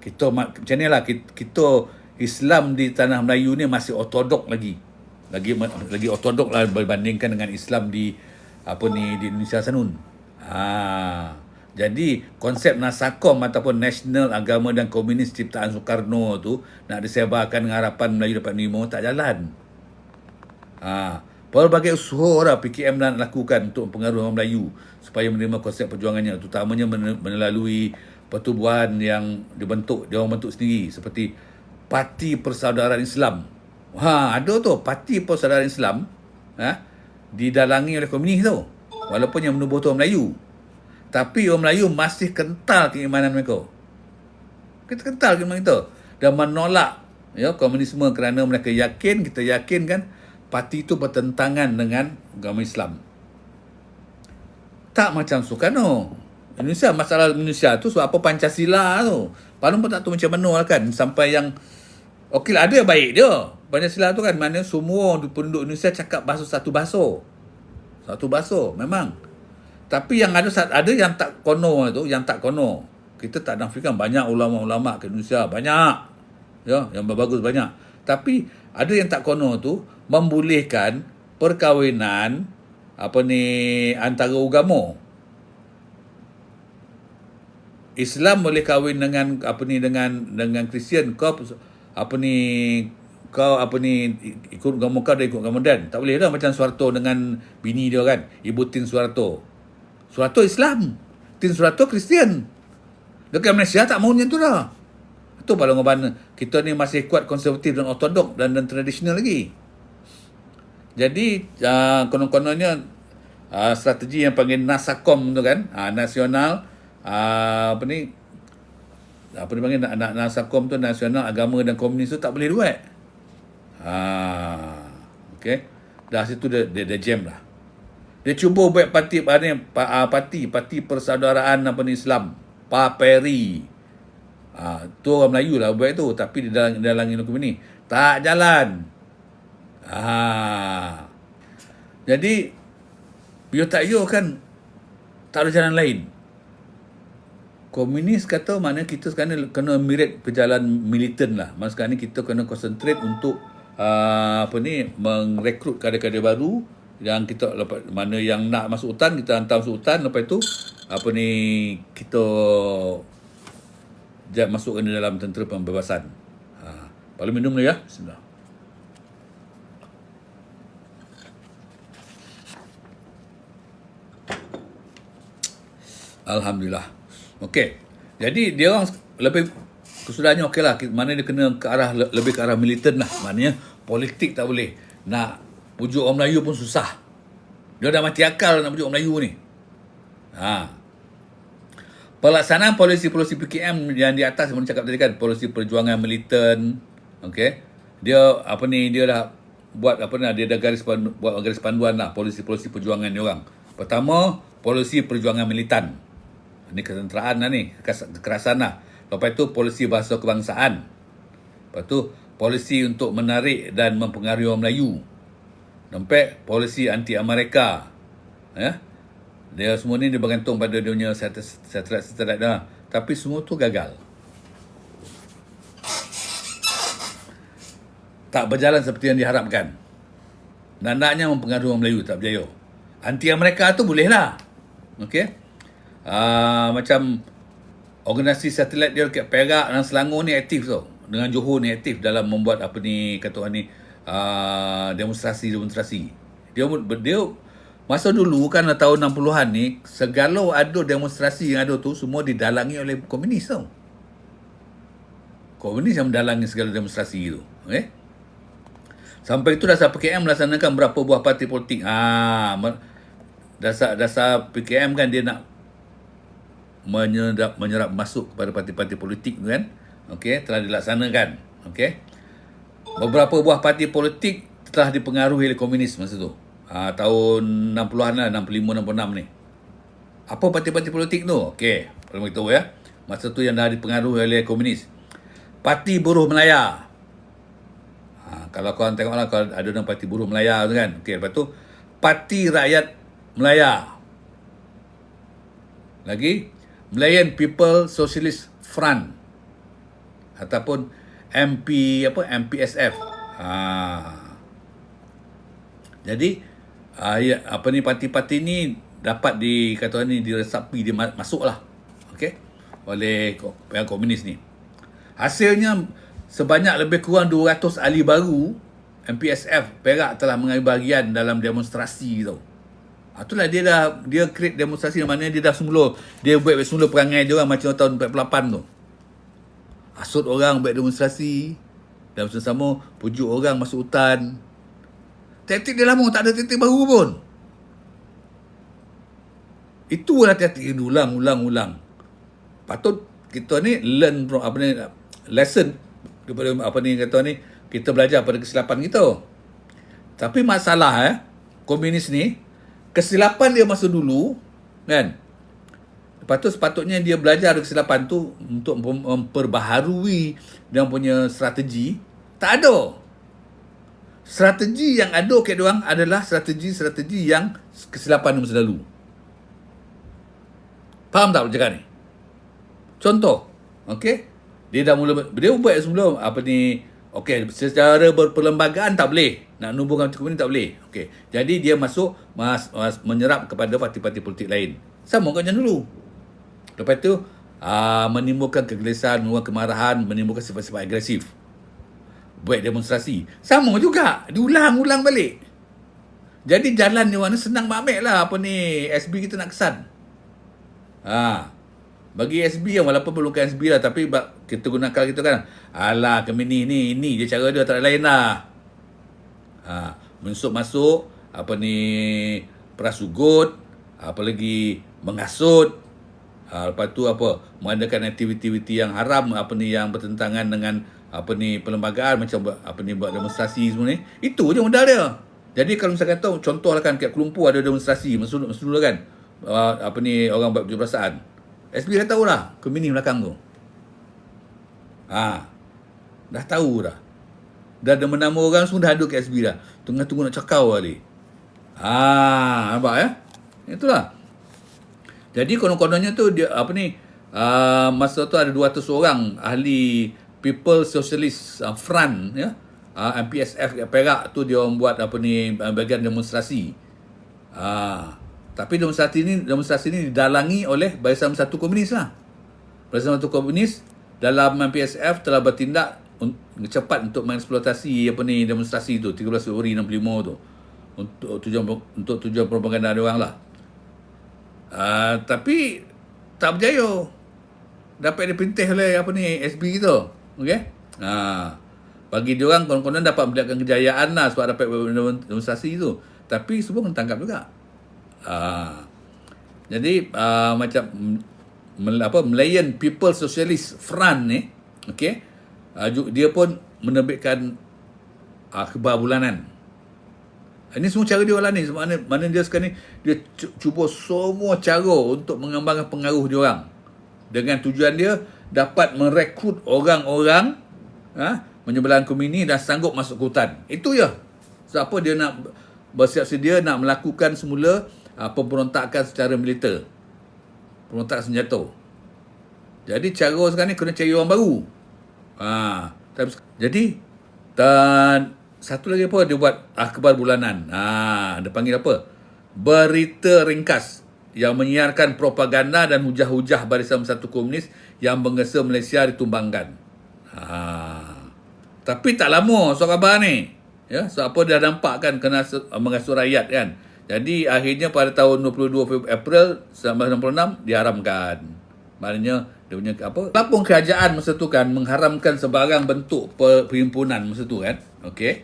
Kita macam ni lah, kita Islam di tanah Melayu ni masih ortodok lagi ortodok lah berbandingkan dengan Islam di di Indonesia sanun. Jadi konsep Nasakom ataupun Nasional Agama dan Komunis ciptaan Soekarno tu nak disebarkan dengan harapan Melayu dapat menerima, tak jalan. Pelbagai usaha PKM nak lakukan untuk mempengaruhi orang Melayu supaya menerima konsep perjuangannya, terutamanya melalui pertubuhan yang dia orang bentuk sendiri seperti Parti Persaudaraan Islam. Ada tu Parti Persaudaraan Islam didalangi oleh komunis tu. Walaupun yang menubuh tu orang Melayu, tapi orang Melayu masih kental keimanan mereka. Kita kental keimanan kita dan menolak komunisme kerana mereka yakin, kita yakin kan, parti itu bertentangan dengan agama Islam. Tak macam Soekarno. Masalah Indonesia tu sebab apa Pancasila tu. Paling pun tak tahu macam mana lah kan, sampai yang okeylah ada yang baik dia. Pancasila tu kan mana semua penduduk Indonesia cakap satu bahasa memang. Tapi yang ada yang tak kono tu, kita tak nafikan banyak ulama-ulama ke Indonesia, banyak. Ya, yang bagus banyak. Tapi ada yang tak kono tu membolehkan perkahwinan antara agama. Islam boleh kahwin dengan dengan Kristian, kau ikut agama kau, dia ikut agama Dan. Tak boleh dah macam Suharto dengan bini dia kan, Ibu Tin Suharto. Suharto Islam, Tin Suharto Kristian. Dekat Malaysia tak maunya tu dah. Itu paling mana kita ni masih kuat konservatif dan ortodok dan tradisional lagi. Jadi konon-kononnya strategi yang panggil NASACOM tu kan, nasional dipanggil NASACOM tu, nasional agama dan komunis tu tak boleh duet. Okey. Dah situ dia jam lah. Dia cuba buat parti persaudaraan Islam, PAPERI. Tu orang Melayu lah buat tu, tapi di dalam hukum ini tak jalan. Jadi you tak you kan tak ada jalan lain. Komunis kata mana kita sekarang kena mirit ke jalan militan lah. Masa sekarang ni kita kena concentrate untuk merekrut kader-kader baru yang kita mana yang nak masuk hutan kita hantar masuk hutan, lepas tu kita masukkan di dalam tentera pembebasan. Paling minum dulu ya. Bismillah. Alhamdulillah. Okey. Jadi dia orang lebih kesudahannya okeylah, mana dia kena ke arah lebih ke arah militan lah. Maknanya politik tak boleh. Nak pujuk orang Melayu pun susah. Dia dah mati akal nak pujuk orang Melayu ni. Pelaksanaan polisi PKM yang di atas yang cakap tadi kan, polisi perjuangan militan. Okey. Dia dia dah buat dia dah buat garis panduan lah polisi perjuangan dia orang. Pertama, polisi perjuangan militan. Ini ketenteraan lah ni, kekerasan lah. Lepas tu polisi bahasa kebangsaan. Lepas tu polisi untuk menarik dan mempengaruhi orang Melayu. Sampai polisi anti Amerika. Ya. Dia semua ni dia bergantung pada dia punya satelit dah. Tapi semua tu gagal. Tak berjalan seperti yang diharapkan. Nandaknya mempengaruhi orang Melayu tak berjaya. Anti Amerika tu boleh lah. Okey. Macam organisasi satelit dia dekat Perak dan Selangor ni aktif tau. Dengan Johor ni aktif dalam membuat demonstrasi. Dia masa dulu kan tahun 60-an ni, segala ada demonstrasi yang ada tu semua didalangi oleh komunis tau. Komunis yang mendalangi segala demonstrasi tu. Okay? Sampai itu dasar PKM melaksanakan berapa buah parti politik. Dasar PKM kan dia nak menyerap masuk kepada parti-parti politik tu kan. Okey, telah dilaksanakan. Okey. Beberapa buah parti politik telah dipengaruhi oleh komunis masa tu. Tahun 60-an lah, 65 66 ni. Apa parti-parti politik tu? Okey, perlu beritahu ya. Masa tu yang dah dipengaruhi oleh komunis. Parti Buruh Melaya. Kalau korang tengoklah, kalau ada nama Parti Buruh Melaya tu kan. Okey, lepas tu Parti Rakyat Melaya. Lagi Malayan People Socialist Front ataupun MPSF. Jadi parti-parti ni dapat diresapi, dia masuklah. Okey, oleh yang komunis ni. Hasilnya sebanyak lebih kurang 200 ahli baru MPSF Perak telah mengambil bahagian dalam demonstrasi tau. Itulah dia create demonstrasi yang mana dia dah buat semula perangai dia orang macam tahun 48 tu. Asut orang buat demonstrasi dan bersama pujuk orang masuk hutan. Taktik dia lama, tak ada taktik baru pun. Itulah taktik yang ulang. Patut kita ni learn from lesson daripada kita belajar pada kesilapan kita. Tapi masalah komunis ni, kesilapan dia masa dulu kan. Lepas tu sepatutnya dia belajar dari kesilapan tu untuk memperbaharui dia punya strategi. Tak ada. Strategi yang ada kat diorang adalah strategi yang kesilapan masa lalu. Faham tak cakap ni? Contoh, okey? Dia buat semula okey, secara berperlembagaan tak boleh. Nak nubuhkan macam ni tak boleh. Okey. Jadi dia masuk menyerap kepada parti-parti politik lain. Sama macam dulu. Lepas tu menimbulkan kegelisahan, menimbulkan kemarahan, menimbulkan sifat-sifat agresif. Buat demonstrasi. Sama juga. Diulang-ulang balik. Jadi jalan ni warna senang ambil lah apa ni SB kita nak kesan. Bagi SB yang walaupun perlukan SB lah, tapi kita gunakan kita kan. Alah kami ni je cara dia, tak ada lain lah. Masuk apa ni prasugut, apa lagi mengasut. Lepas tu apa mengadakan aktiviti-aktiviti yang haram, apa ni yang bertentangan dengan apa ni perlembagaan, macam apa ni buat demonstrasi semua ni. Itu je modal dia. Jadi kalau misalkan tahu contohlah kan kat Kuala Lumpur ada demonstrasi masa dulu kan. Apa ni orang buat unjuk perasaan. SB dah tahulah Kemini belakang tu. Dah tahu dah. Dah ada menama orang semua dah ada kat SB dah. Tunggu nak cakau kali. Nampak ya? Itulah. Jadi konon-kononnya tu dia apa ni masa tu ada 200 orang ahli People Socialist Front ya. MPSF kat Perak tu dia orang buat apa ni bagian demonstrasi. Tapi demonstrasi ni didalangi oleh Barisan Bersatu Komunis lah. Barisan Bersatu Komunis dalam MPSF telah bertindak cepat untuk mengeksploitasi apa ni demonstrasi tu 13 Februari 65 tu untuk tujuan propaganda dia orang lah. Tapi tak berjaya. Dapat diperintah oleh apa ni SB kita. Okey? Bagi dia orang konon-konon dapat melihatkan kejayaan lah sebab dapat demonstrasi tu. Tapi semua kena tangkap juga. Jadi macam Malayan People Socialist Front ni, okey, dia pun menerbitkan akhbar bulanan. Ini semua cara dia lah ni. Mana dia sekarang ni dia cuba semua cara untuk mengembangkan pengaruh dia orang dengan tujuan dia dapat merekrut orang-orang menyebelahan Komini dan sanggup masuk ke hutan. Itu je. Siapa dia nak bersiap sedia nak melakukan semula pemberontakan secara militer. Pemberontakan senjata. Jadi cara sekarang ni kena cari orang baru. Jadi dan satu lagi apa dia buat akhbar bulanan. Dia panggil apa? Berita ringkas yang menyiarkan propaganda dan hujah-hujah Barisan Bersatu Komunis yang menggesa Malaysia ditumbangkan. Tapi tak lama surat khabar ni. Ya, sebab apa dia nampak kan kena mengasut rakyat kan. Jadi akhirnya pada tahun 22 April 1966 diharamkan. Maknanya dia punya apa? Walaupun kerajaan masa tu kan mengharamkan sebarang bentuk perhimpunan masa tu kan. Okey.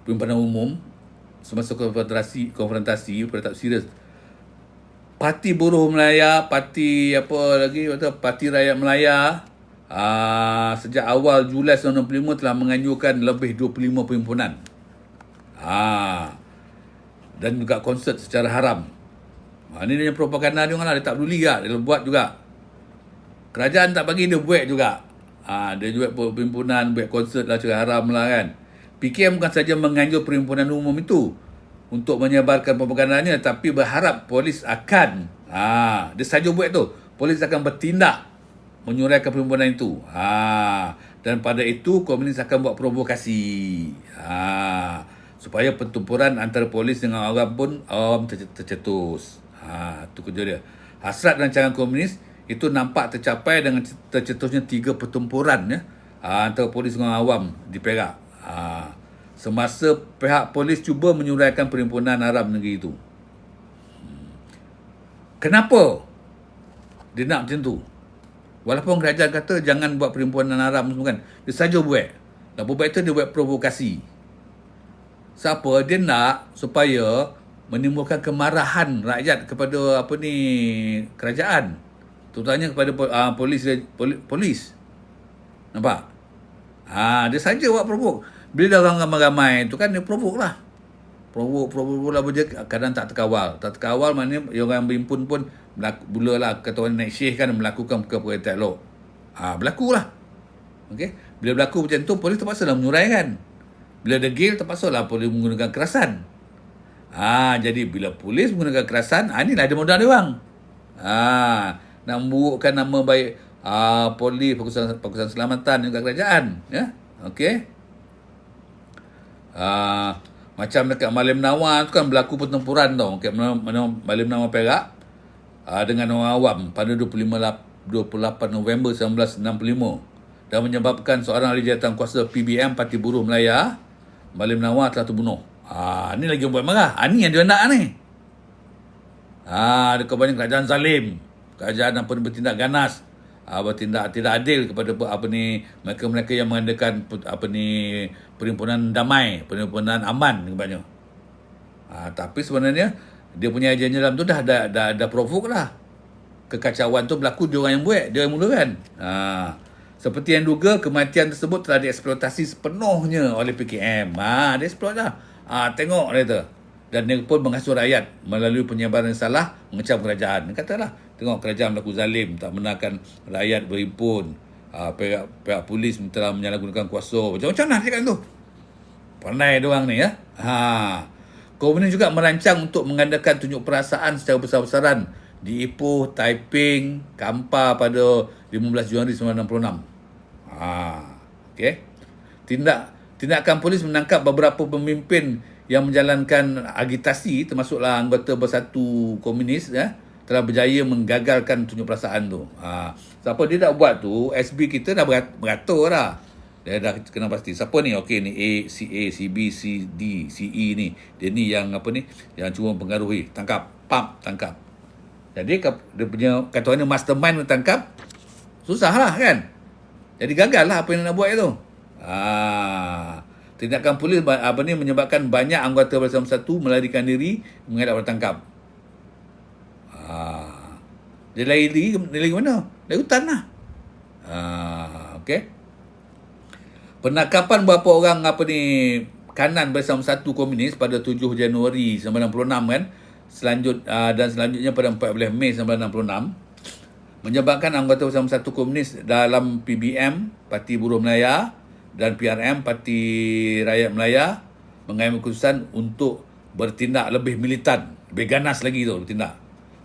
Perhimpunan umum semasa konfrontasi pada tak serius. Parti Buruh Melaya, parti apa lagi? Parti Rakyat Melaya sejak awal Julai 1965 telah menganjurkan lebih 25 perhimpunan. Dan juga konsert secara haram. Ini dia propaganda dia orang lah. Dia tak peduli juga. Dia buat juga. Kerajaan tak bagi dia buat juga. Dia buat perhimpunan, buat konsert lah secara haram lah kan. PKM bukan saja menganjur perhimpunan umum itu untuk menyebarkan propagandanya, tapi berharap polis akan dia saja buat tu. Polis akan bertindak menyuraikan perhimpunan itu. Dan pada itu komunis akan buat provokasi. Supaya pertempuran antara polis dengan awam pun tercetus. Itu kerja dia. Hasrat dan rancangan komunis itu nampak tercapai dengan tercetusnya 3 pertempuran ya, antara polis dengan awam di Perak. Semasa pihak polis cuba menyuraikan perhimpunan haram negeri itu. Kenapa dia nak macam tu? Walaupun kerajaan kata jangan buat perhimpunan haram semua kan, dia saja buat. Dan buat itu dia buat provokasi. Siapa dia nak supaya menimbulkan kemarahan rakyat kepada apa ni kerajaan, terutamanya kepada polis. Nampak? Dia saja buat provok. Bila dah orang ramai-ramai tu kan dia provok lah. Provok lah kadang tak terkawal. Tak terkawal maknanya orang berhimpun pun mulalah kata orang naik syih kan melakukan perkara-perkara tak elok. Berlaku lah. Okey. Bila berlaku macam tu polis terpaksa lah menyuraikan. Bila degil terpaksa lah polis menggunakan kekerasan. Jadi bila polis menggunakan kekerasan, inilah dia modal dia orang. Nak memburukkan nama baik polis, Pakatan Selamatan dan kerajaan, ya. Okey. Macam dekat Malim Nawa tu kan berlaku pertempuran tau. Dekat Malim Nawa Perak dengan orang awam pada 25 28 November 1965 dan menyebabkan seorang ahli jawatankuasa PBM Parti Buruh Melaya, Malik Menawar telah terbunuh. Ni lagi buat marah. Ni yang dia nak ni. Dia kebanyakan kerajaan zalim. Kerajaan bertindak ganas. Bertindak tidak adil kepada mereka-mereka yang mengadakan perhimpunan damai, perhimpunan aman kebanyakan. Tapi sebenarnya dia punya agenda dalam tu dah provoke lah. Kekacauan tu berlaku dia orang yang buat, dia yang mulakan. Seperti yang duga, kematian tersebut telah dieksploitasi sepenuhnya oleh PKM. Dia eksploit lah. Tengok dia kata. Dan dia pun mengasuh rakyat melalui penyebaran salah, mengecam kerajaan. Dia katalah, tengok kerajaan berlaku zalim, tak benarkan rakyat berhimpun. Pihak polis telah menyalahgunakan kuasa. Macam-macam lah cakap tu. Pandai dia orang ni ya. Komunis juga merancang untuk mengadakan tunjuk perasaan secara besar-besaran di Ipoh, Taiping, Kampar pada 15 Januari 1966. Okey. Tindakan polis menangkap beberapa pemimpin yang menjalankan agitasi, termasuklah anggota Bersatu Komunis telah berjaya menggagalkan tunjuk perasaan tu. Siapa dia dah buat tu, SB kita dah beratur dah. Dia dah kena pasti. Siapa ni? Okey ni A, C B, C D, C E ni. Dia ni yang yang cuma pengaruhi. Tangkap, tangkap. Jadi dia punya kata orang mastermind tangkap, susah lah kan. Jadi gagal lah apa yang nak buat itu. Tindakan polis menyebabkan banyak anggota Bersatu Satu melarikan diri mengelak bertangkap. Dia lari mana? Dari hutan lah. Okey. Penangkapan beberapa orang kanan Bersatu Satu Komunis pada 7 Januari 1996 kan. Dan selanjutnya pada 14 Mei 1966 menyebabkan anggota Bersatu Satu Komunis dalam PBM Parti Buruh Melaya dan PRM Parti Rakyat Melaya mengambil keputusan untuk bertindak lebih militan, lebih ganas lagi tu bertindak.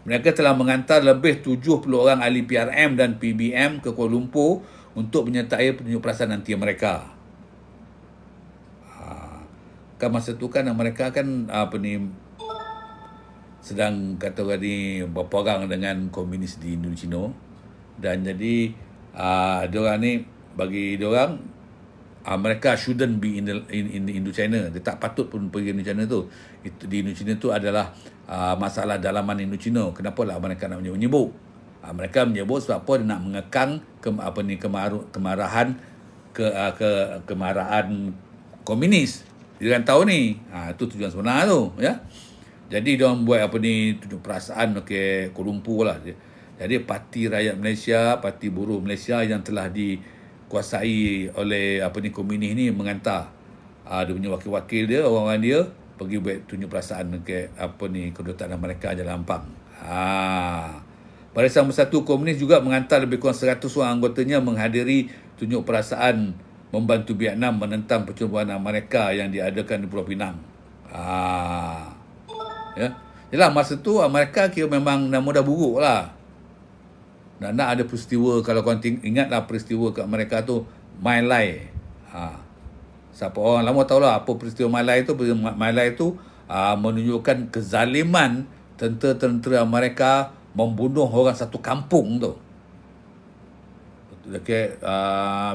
Mereka telah mengantar lebih 70 orang ahli PRM dan PBM ke Kuala Lumpur untuk menyertai penunjuk perasaan nanti mereka. Kan masa tu kan mereka kan sedang kata orang ni berperang dengan komunis di Indochina, dan jadi diorang ni bagi diorang mereka shouldn't be in Indochina. Dia tak patut pun pergi Indochina tu. Itu di Indochina tu adalah masalah dalaman Indochina. Kenapa lah mereka nak menyebut? Mereka menyebut sebab apa dia nak mengekang kemarahan komunis. Dia kan tahu ni. Itu tujuan sebenar tu, ya. Jadi dia orang buat tunjuk perasaan ke Kuala Lumpur lah. Jadi Parti Rakyat Malaysia, Parti Buruh Malaysia yang telah dikuasai oleh komunis ni mengantar dia punya wakil-wakil dia, orang-orang dia pergi buat tunjuk perasaan ke kedutaan mereka Jalan Ampang. Barisan Bersatu Komunis juga mengantar lebih kurang 100 orang anggotanya menghadiri tunjuk perasaan membantu Vietnam menentang percubaan mereka yang diadakan di Pulau Pinang. Ya. Yalah, masa tu mereka kira memang nama dah buruk lah. Nak ada peristiwa, kalau korang ingatlah peristiwa kat mereka tu, My Lai. Siapa orang lama tahulah apa peristiwa My Lai tu. My Lai tu menunjukkan kezaliman tentera-tentera mereka membunuh orang satu kampung tu. Dekat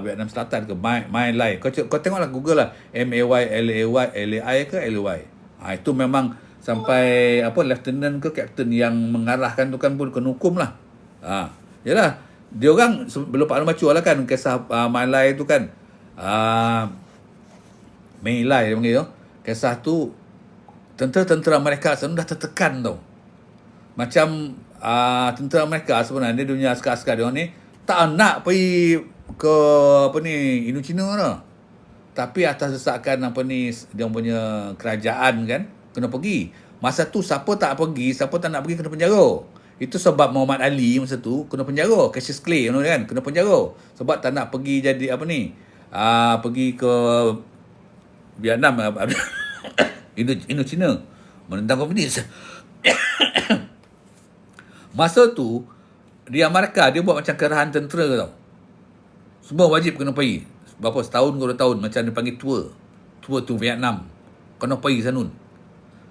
Vietnam Selatan ke My Lai. Kau tengoklah Google lah, MAYLAY ke LAY. Itu memang sampai lieutenant ke captain yang mengarahkan tu kan pun kena hukum lah. Yalah, dia orang belum Pak Baca lah kan kisah My Lai tu kan. Mei Lai dia panggil tu. Kisah tu tentera-tentera mereka sebenarnya dah tertekan tau. Macam tentera mereka sebenarnya dia punya askar-askar dia ni tak nak pergi ke Indochina lah. Tapi atas desakan dia punya kerajaan kan kena pergi. Masa tu siapa tak pergi, siapa tak nak pergi kena penjara. Itu sebab Muhammad Ali masa tu kena penjara, Cassius Clay kan kena penjara sebab tak nak pergi jadi pergi ke Vietnam Indochina menentang komunis. Masa tu di Amerika dia buat macam kerahan tentera tau. Semua wajib kena pergi. Berapa setahun ke 2 tahun macam dia panggil tour tu Vietnam. Kena pergi sanun.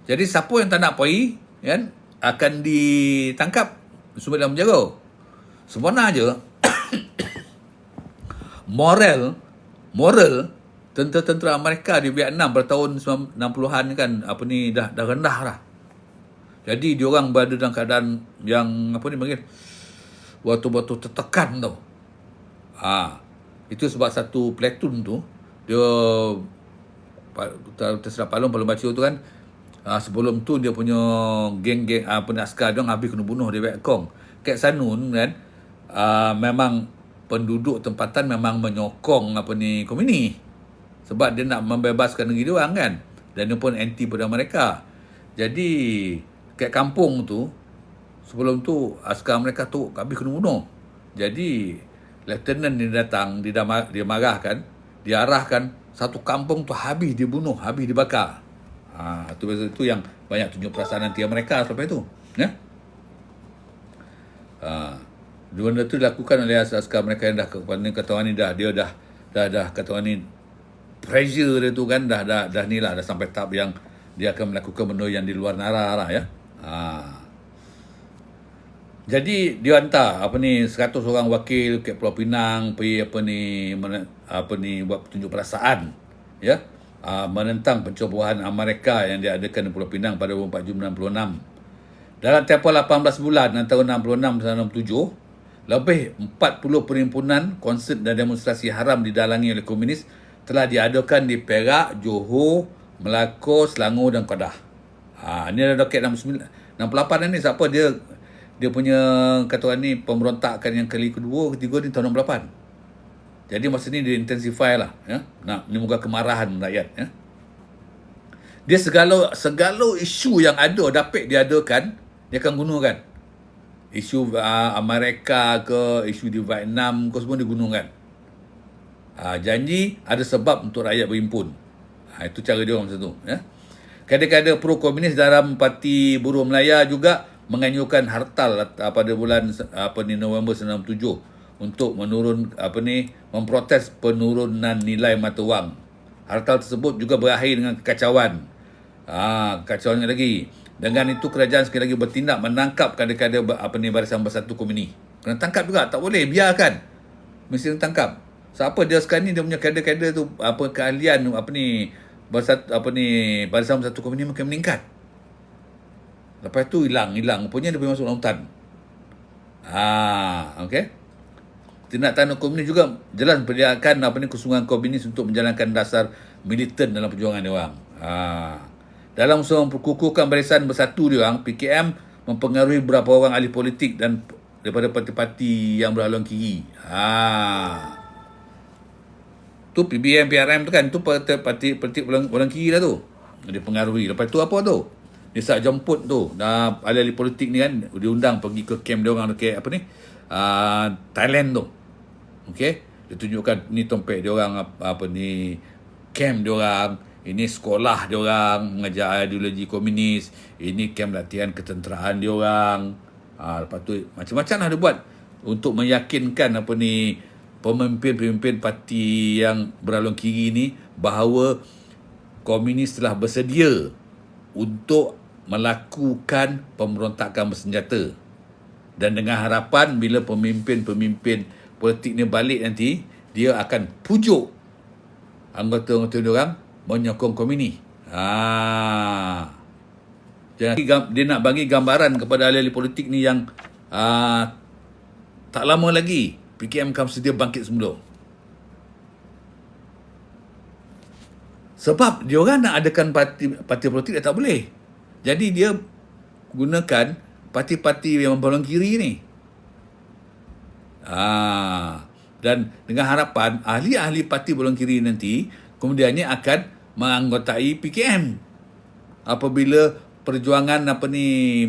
Jadi siapa yang tak nak pergi kan akan ditangkap, disumbat dalam penjara. Sebenarnya je moral tentera-tentera Amerika di Vietnam pada tahun 60-an kan dah rendah lah. Jadi diorang berada dalam keadaan yang panggil waktu-waktu tertekan tau. Itu sebab satu platoon tu dia terserah Palung baca tu kan, sebelum tu dia punya geng-geng askar dia habis kena bunuh di Vietcong. Kat Sanun kan, memang penduduk tempatan memang menyokong komunis. Sebab dia nak membebaskan negeri dia orang kan. Dan dia pun anti pada mereka. Jadi kat kampung tu sebelum tu askar mereka tu habis kena bunuh. Jadi lieutenant dia datang, dia marahkan, dia arahkan satu kampung tu habis dibunuh, habis dibakar. Itu yang banyak tunjuk perasaan anti mereka sampai tu. Ya. Benda tu dilakukan oleh askar mereka yang dah kata orang ni dah kata orang ni pressure dia tu kan dah ni lah, dah sampai tahap yang dia akan melakukan benda yang di luar nalar lah ya. Jadi dia hantar 100 orang wakil ke Pulau Pinang pergi buat petunjuk perasaan ya, menentang pencobohan Amerika yang diadakan di Pulau Pinang pada 24 Jun 66. Dalam tempoh 18 bulan antara 66 dan 67, lebih 40 perhimpunan, konsert dan demonstrasi haram didalangi oleh komunis telah diadakan di Perak, Johor, Melaka, Selangor dan Kedah. Ini ada doket 68 ni siapa dia punya kata orang ni pemberontakan yang ketiga ni tahun 68. Jadi masa ni dia intensify lah ya. Nak menimbulkan kemarahan rakyat ya. Dia segala isu yang ada dapat diadakan, dia akan gunakan. Isu Amerika ke, isu di Vietnam ke, semua digunakan. Janji ada sebab untuk rakyat berhimpun. Itu cara dia orang macam tu ya. Kadang-kadang pro-komunis dalam Parti Buruh Melaya juga menganjurkan hartal pada bulan November 97 untuk memprotes penurunan nilai mata wang. Hartal tersebut juga berakhir dengan kekacauan. Kekacauan lagi. Dengan itu kerajaan sekali lagi bertindak menangkap kadang-kadang Barisan Bersatu Komunis. Kena tangkap juga, tak boleh biarkan. Mesti kena tangkap. Siapa dia sekarang ni dia punya kader-kader tu keahlian Barisan Bersatu Komunis makin meningkat. Lepas tu hilang. Rupanya dia pergi masuk lautan. Okey. Tindakan komunis juga jelas memperlihatkan kesungguhan komunis untuk menjalankan dasar militan dalam perjuangan dia orang. Dalam usaha memperkukuhkan Barisan Bersatu dia orang, PKM mempengaruhi beberapa orang ahli politik dan daripada parti-parti yang berhaluan kiri. Tu PBM, PRM tu kan, tu parti politik orang kiri lah tu. Dia pengaruhi. Lepas tu apa tu? Dia saat jemput tu, ahli-ahli politik ni kan, diundang pergi ke camp dia orang dekat Thailand tu. Okey, dia tunjukkan ni tompek dia orang camp dia orang, ini sekolah dia orang mengajar ideologi komunis, ini camp latihan ketenteraan dia orang. Lepas tu macam-macam lah dia buat untuk meyakinkan pemimpin-pemimpin parti yang berhaluan kiri ni bahawa komunis telah bersedia untuk melakukan pemberontakan bersenjata. Dan dengan harapan bila pemimpin-pemimpin politik ni balik nanti, dia akan pujuk anggota-anggota dia orang menyokong komunis. Dia nak bagi gambaran kepada ahli-ahli politik ni yang tak lama lagi PKM akan sedia bangkit semula. Sebab dia orang nak adakan parti politik dia tak boleh. Jadi dia gunakan parti-parti yang berhaluan kiri ni. Dan dengan harapan ahli-ahli parti berhaluan kiri nanti kemudiannya akan menganggotai PKM. Apabila perjuangan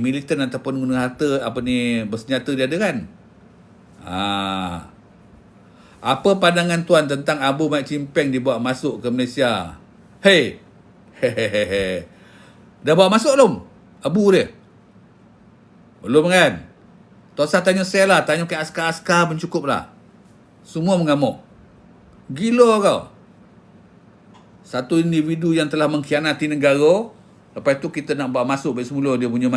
militan ataupun guna harta bersenjata dia ada kan. Apa pandangan tuan tentang Abu Mat Chimpeng dibawa masuk ke Malaysia? Dah bawa masuk belum Abu dia? Belum kan? Tak usah tanya saya lah, tanya ke askar-askar pun cukup lah. Semua mengamuk. Gila kau. Satu individu yang telah mengkhianati negara, lepas tu kita nak bawa masuk baik semula dia punya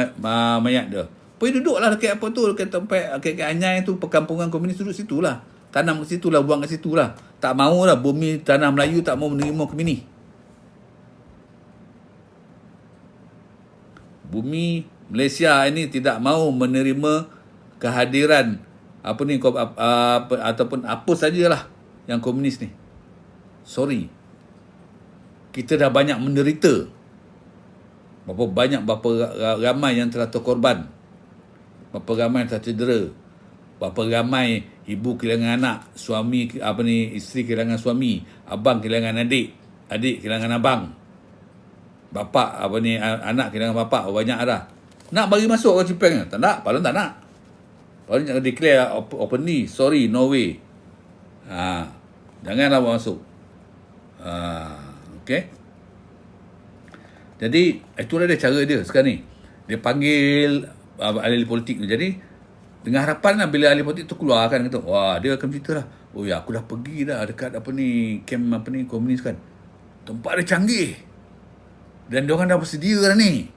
mayat dia. Pergi duduklah dekat apa tu, dekat tempat, dekat Anyai tu, perkampungan komunis, duduk situ lah. Tanam kat situ lah, buang kat situ lah. Tak mau lah, bumi tanah Melayu tak mau menerima komunis. Bumi Malaysia ini tidak mau menerima kehadiran ataupun apa sajalah yang komunis ni. Sorry. Kita dah banyak menderita. Berapa ramai yang telah terkorban. Berapa ramai yang telah cedera. Berapa ramai ibu kehilangan anak, isteri kehilangan suami, abang kehilangan adik, adik kehilangan abang. Bapak anak kehilangan bapak, banyak dah. Nak bagi masuk ke Cipeng? Tak nak, Palun tak nak. Palun jangan declare openly, sorry, no way. Janganlah buat masuk. Okay. Jadi itulah dia cara dia sekarang ni. Dia panggil ahli politik tu. Jadi dengan harapan lah bila ahli politik tu keluar kan, kata, wah, dia akan cerita lah, oh ya, aku dah pergi dah dekat camp komunis kan. Tempat dia canggih. Dan diorang dah bersedia dah ni.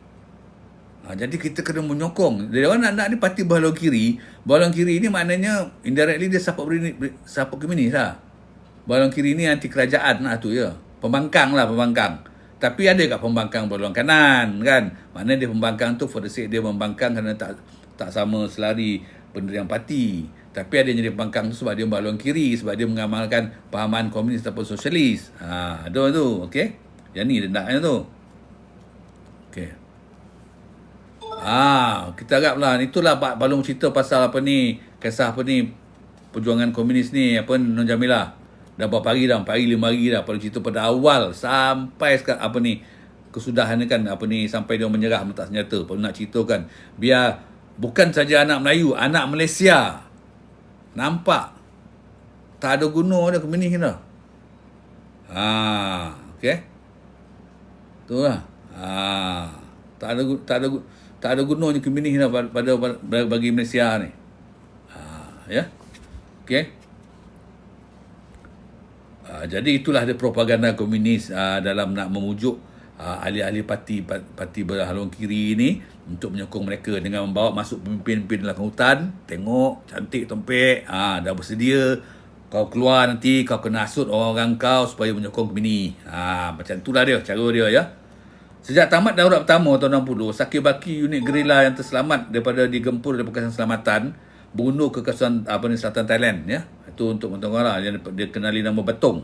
Jadi kita kena menyokong. Diorang nak ni parti berhaluan kiri. Berhaluan kiri ni maknanya indirectly dia support komunis lah. Berhaluan kiri ni anti kerajaan lah tu ya. Pembangkang lah, pembangkang. Tapi ada kat pembangkang berhaluan kanan kan. Maknanya dia pembangkang tu for the sake dia membangkang kerana tak sama selari pendirian parti. Tapi ada yang jadi pembangkang tu sebab dia berhaluan kiri, sebab dia mengamalkan pahaman komunis ataupun sosialis. Ada tu, okey. Yang ni dendaknya tu. Okey. Kita haraplah itulah Pak Balong cerita pasal kisah perjuangan komunis ni Non Jamilah. Dah berapa hari dah, 4 hari 5 hari dah Balong cerita pada awal sampai kesudahan ni kan sampai dia menyerah meletak senjata. Balong nak ceritakan biar bukan saja anak Melayu, anak Malaysia nampak tak ada guna dia komunis ni dah. Okey. Tu lah. Tak ada gunanya komunis lah bagi Malaysia ni. Ya. Okey. Jadi itulah dia propaganda komunis dalam nak memujuk ahli-ahli parti berhaluan kiri ni untuk menyokong mereka dengan membawa masuk pemimpin-pemimpin dalam hutan. Tengok, cantik tompek, dah bersedia. Kau keluar nanti, kau kena asut orang-orang kau supaya menyokong komunis. Macam itulah dia, cara dia ya. Sejak tamat Daurat pertama tahun 60, Saki-Baki unit gerila yang terselamat daripada digempur dari Pekatan Selamatan berundur ke kawasan selatan Thailand ya. Itu untuk mentengah lah, dia kenali nama Batong.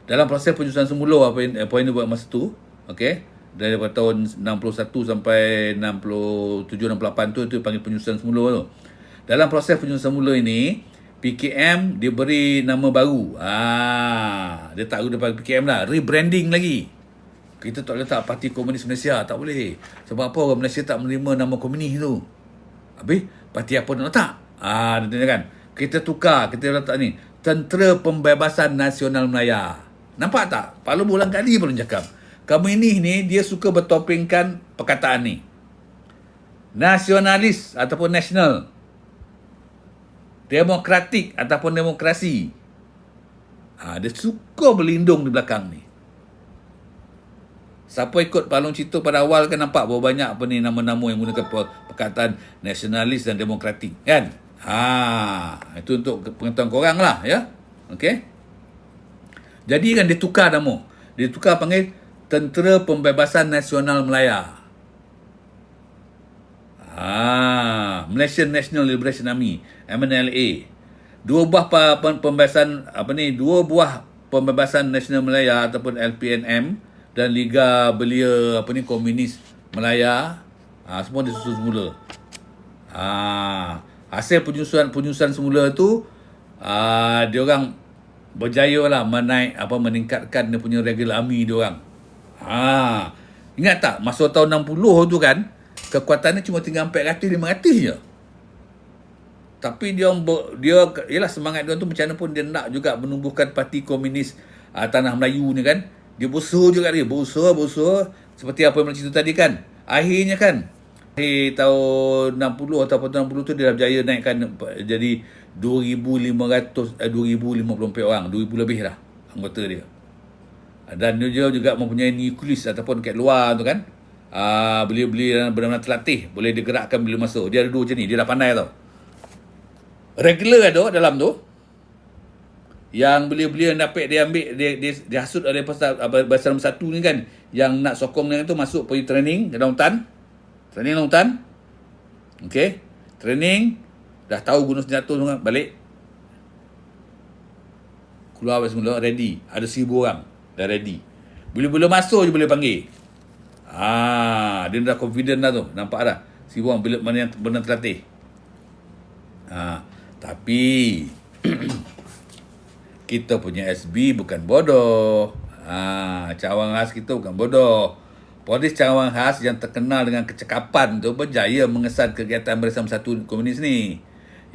Dalam proses penyusunan semula apa yang dia buat masa tu, okey, dari tahun 61 sampai 67 68 tu itu panggil penyusunan semula tu. Dalam proses penyusunan semula ini, PKM diberi nama baru. Dia tak guna PKM lah, rebranding lagi. Kita tak boleh letak Parti Komunis Malaysia, tak boleh. Sebab apa orang Malaysia tak menerima nama komunis tu? Habis parti apa nak letak? Dia tanya kan. Kita tukar, kita letak ni, Tentera Pembebasan Nasional Melaya. Nampak tak? Palu berulang kali belum cakap. Komunis ni dia suka bertopengkan perkataan ni. Nasionalis ataupun nasional. Demokratik ataupun demokrasi. Dia suka berlindung di belakang ni. Siapa ikut Palong cerita pada awal kan nampak berapa banyak nama-nama yang menggunakan perkataan nasionalis dan demokratik kan. Itu untuk pengetahuan korang lah ya. Okey. Jadi kan dia tukar nama. Dia tukar panggil Tentera Pembebasan Nasional Melaya. Malaysian National Liberation Army, MNLA. Dua buah pembebasan nasional Melaya ataupun LPNM dan Liga Belia Komunis Melaya, semua disusun semula. Hasil penyusunan semula tu, dia orang berjaya lah meningkatkan dia punya regular army dia orang. Ingat tak masa tahun 60 tu kan, kekuatannya cuma tinggal 400-500 je. Tapi dia ialah semangat dia tu macam mana pun dia nak juga menumbuhkan parti komunis tanah Melayu ni kan. Dia berusaha juga dia, berusaha seperti apa yang cerita tadi kan. Akhirnya kan akhir tahun 60 atau tahun 60 tu dia dah berjaya naikkan jadi 2,554 orang, 2,000 lebih lah anggota dia. Dan dia juga mempunyai nukleus ataupun kat luar tu kan. Belia-belia benar-benar terlatih, boleh digerakkan bila masuk. Dia ada dua macam ni, dia dah pandai tau. Regular ada dalam tu, yang belia-belia dapat dia ambil, dia hasut oleh Barisan Nombor 1 ni kan, yang nak sokong dia tu masuk pergi training dalam hutan. Training dalam hutan. Okey. Training, dah tahu guna senjata semua, balik. Keluar semula, ready. Ada 1,000 orang, dah ready. Bila-bila masuk je boleh panggil. Dia dah confident dah tu. Nampak dah. 1,000 orang bila mana yang benar terlatih. Tapi kita punya SB bukan bodoh. Cawangan khas kita bukan bodoh. Polis cawangan khas yang terkenal dengan kecekapan tu berjaya mengesan kegiatan Barisan Bersatu Komunis ni,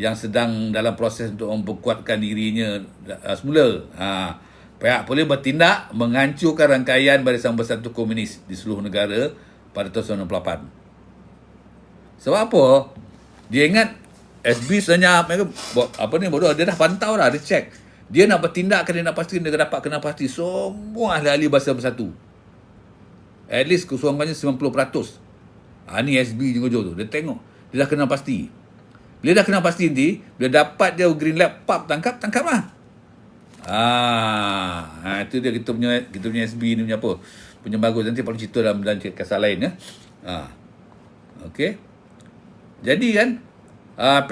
yang sedang dalam proses untuk memperkuatkan dirinya semula. Pihak polis bertindak menghancurkan rangkaian Barisan Bersatu Komunis di seluruh negara pada tahun 1998. Sebab apa? Dia ingat SB senyap, mereka bodoh, dia dah pantau dah, dia check. Dia nak bertindak, dia nak pastikan dia dapat kena pasti semua ahli-ahli Barisan Bersatu. At least keseluruhannya 90%. Ni SB je tu. Dia tengok, dia dah kena pasti. Bila dah kena pasti nanti, bila dapat dia green light, tangkap lah. Itu dia kita punya SB ni punya apa? Punya bagus. Nanti perlu cerita dalam kisah lain ya. Okey. Jadi kan,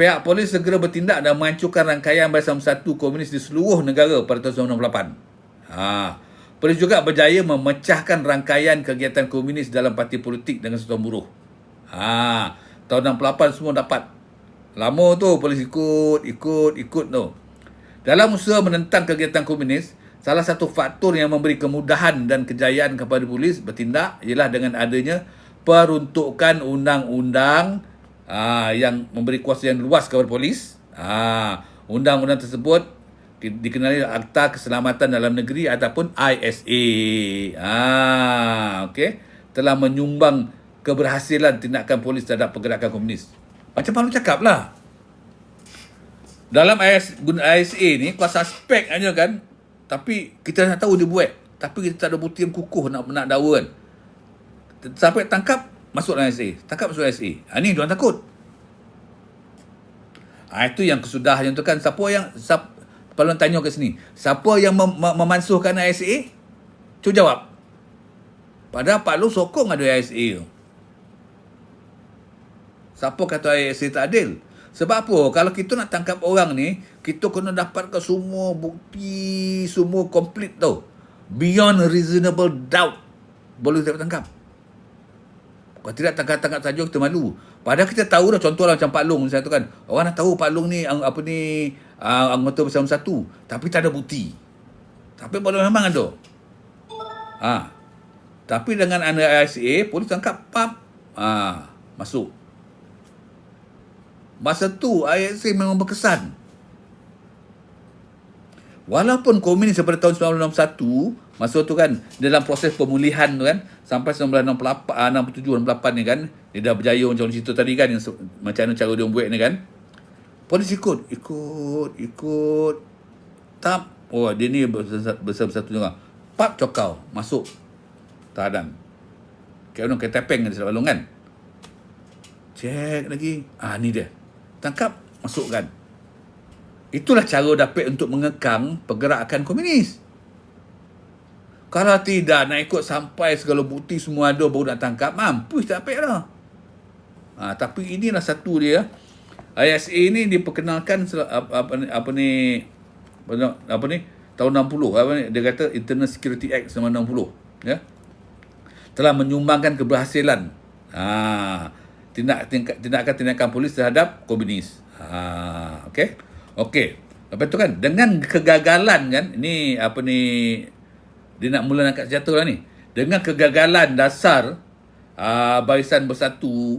pihak polis segera bertindak dan menghancurkan rangkaian Barisan Bersatu Komunis di seluruh negara pada tahun 1998. Polis juga berjaya memecahkan rangkaian kegiatan komunis dalam parti politik dengan satuan buruh. Tahun 68 semua dapat. Lama tu polis ikut tu. Dalam usaha menentang kegiatan komunis, salah satu faktor yang memberi kemudahan dan kejayaan kepada polis bertindak ialah dengan adanya peruntukan undang-undang yang memberi kuasa yang luas kepada polis. Undang-undang tersebut dikenali Akta Keselamatan Dalam Negeri ataupun ISA. Okey, telah menyumbang keberhasilan tindakan polis terhadap pergerakan komunis. Macam Pak Long cakap lah, dalam ISA ni kau suspek aja kan, tapi kita dah tahu dia buat, tapi kita tak ada bukti yang kukuh nak dakwa kan. Sampai tangkap, masuk dalam ISA. Tangkap masuk ISA. Ni diorang takut. Itu yang kesudahnya tu kan. Kalau tanya kat sini, siapa yang memansuhkan ISA? Cuba jawab. Padahal Pak Long sokong ada ISA tu. Siapa kata ISA tak adil? Sebab apa? Kalau kita nak tangkap orang ni, kita kena dapatkan semua bukti, semua komplit tau. Beyond reasonable doubt, boleh dapat tangkap. Kalau tidak tangkap saja, kita malu. Padahal kita tahu dah, contohlah macam Pak Long misalnya tu kan. Orang dah tahu Pak Long ni anggota Barisan Bersatu, tapi tak ada bukti. Tapi boleh memang ada. Tapi dengan anda ISA, polis tangkap, masuk. Masa tu ISA memang berkesan. Walaupun komunis pada tahun 1961, masa tu kan dalam proses pemulihan tu kan, sampai 1967 68 ni kan, dia dah berjaya macam cerita tadi kan, yang macam mana cara dia buat ni kan. Polis ikut. Tap. Dia ni besar-besar juga. Pap cokau, masuk. Tahanan. Kayak orang ketepeng di Selak Balong kan. Cek lagi. Ni dia. Tangkap, masukkan. Itulah cara dapat untuk mengekang pergerakan komunis. Kalau tidak, nak ikut sampai segala bukti semua ada baru nak tangkap, mampus tak dapat dah. Tapi inilah satu dia. ISA ni diperkenalkan tahun 60. Dia kata Internal Security Act 1960 ya. Telah menyumbangkan keberhasilan tindakan polis terhadap komunis. Okey. Lepas tu kan, dengan kegagalan kan, dia nak mula angkat senjata lah ni. Dengan kegagalan dasar Barisan Bersatu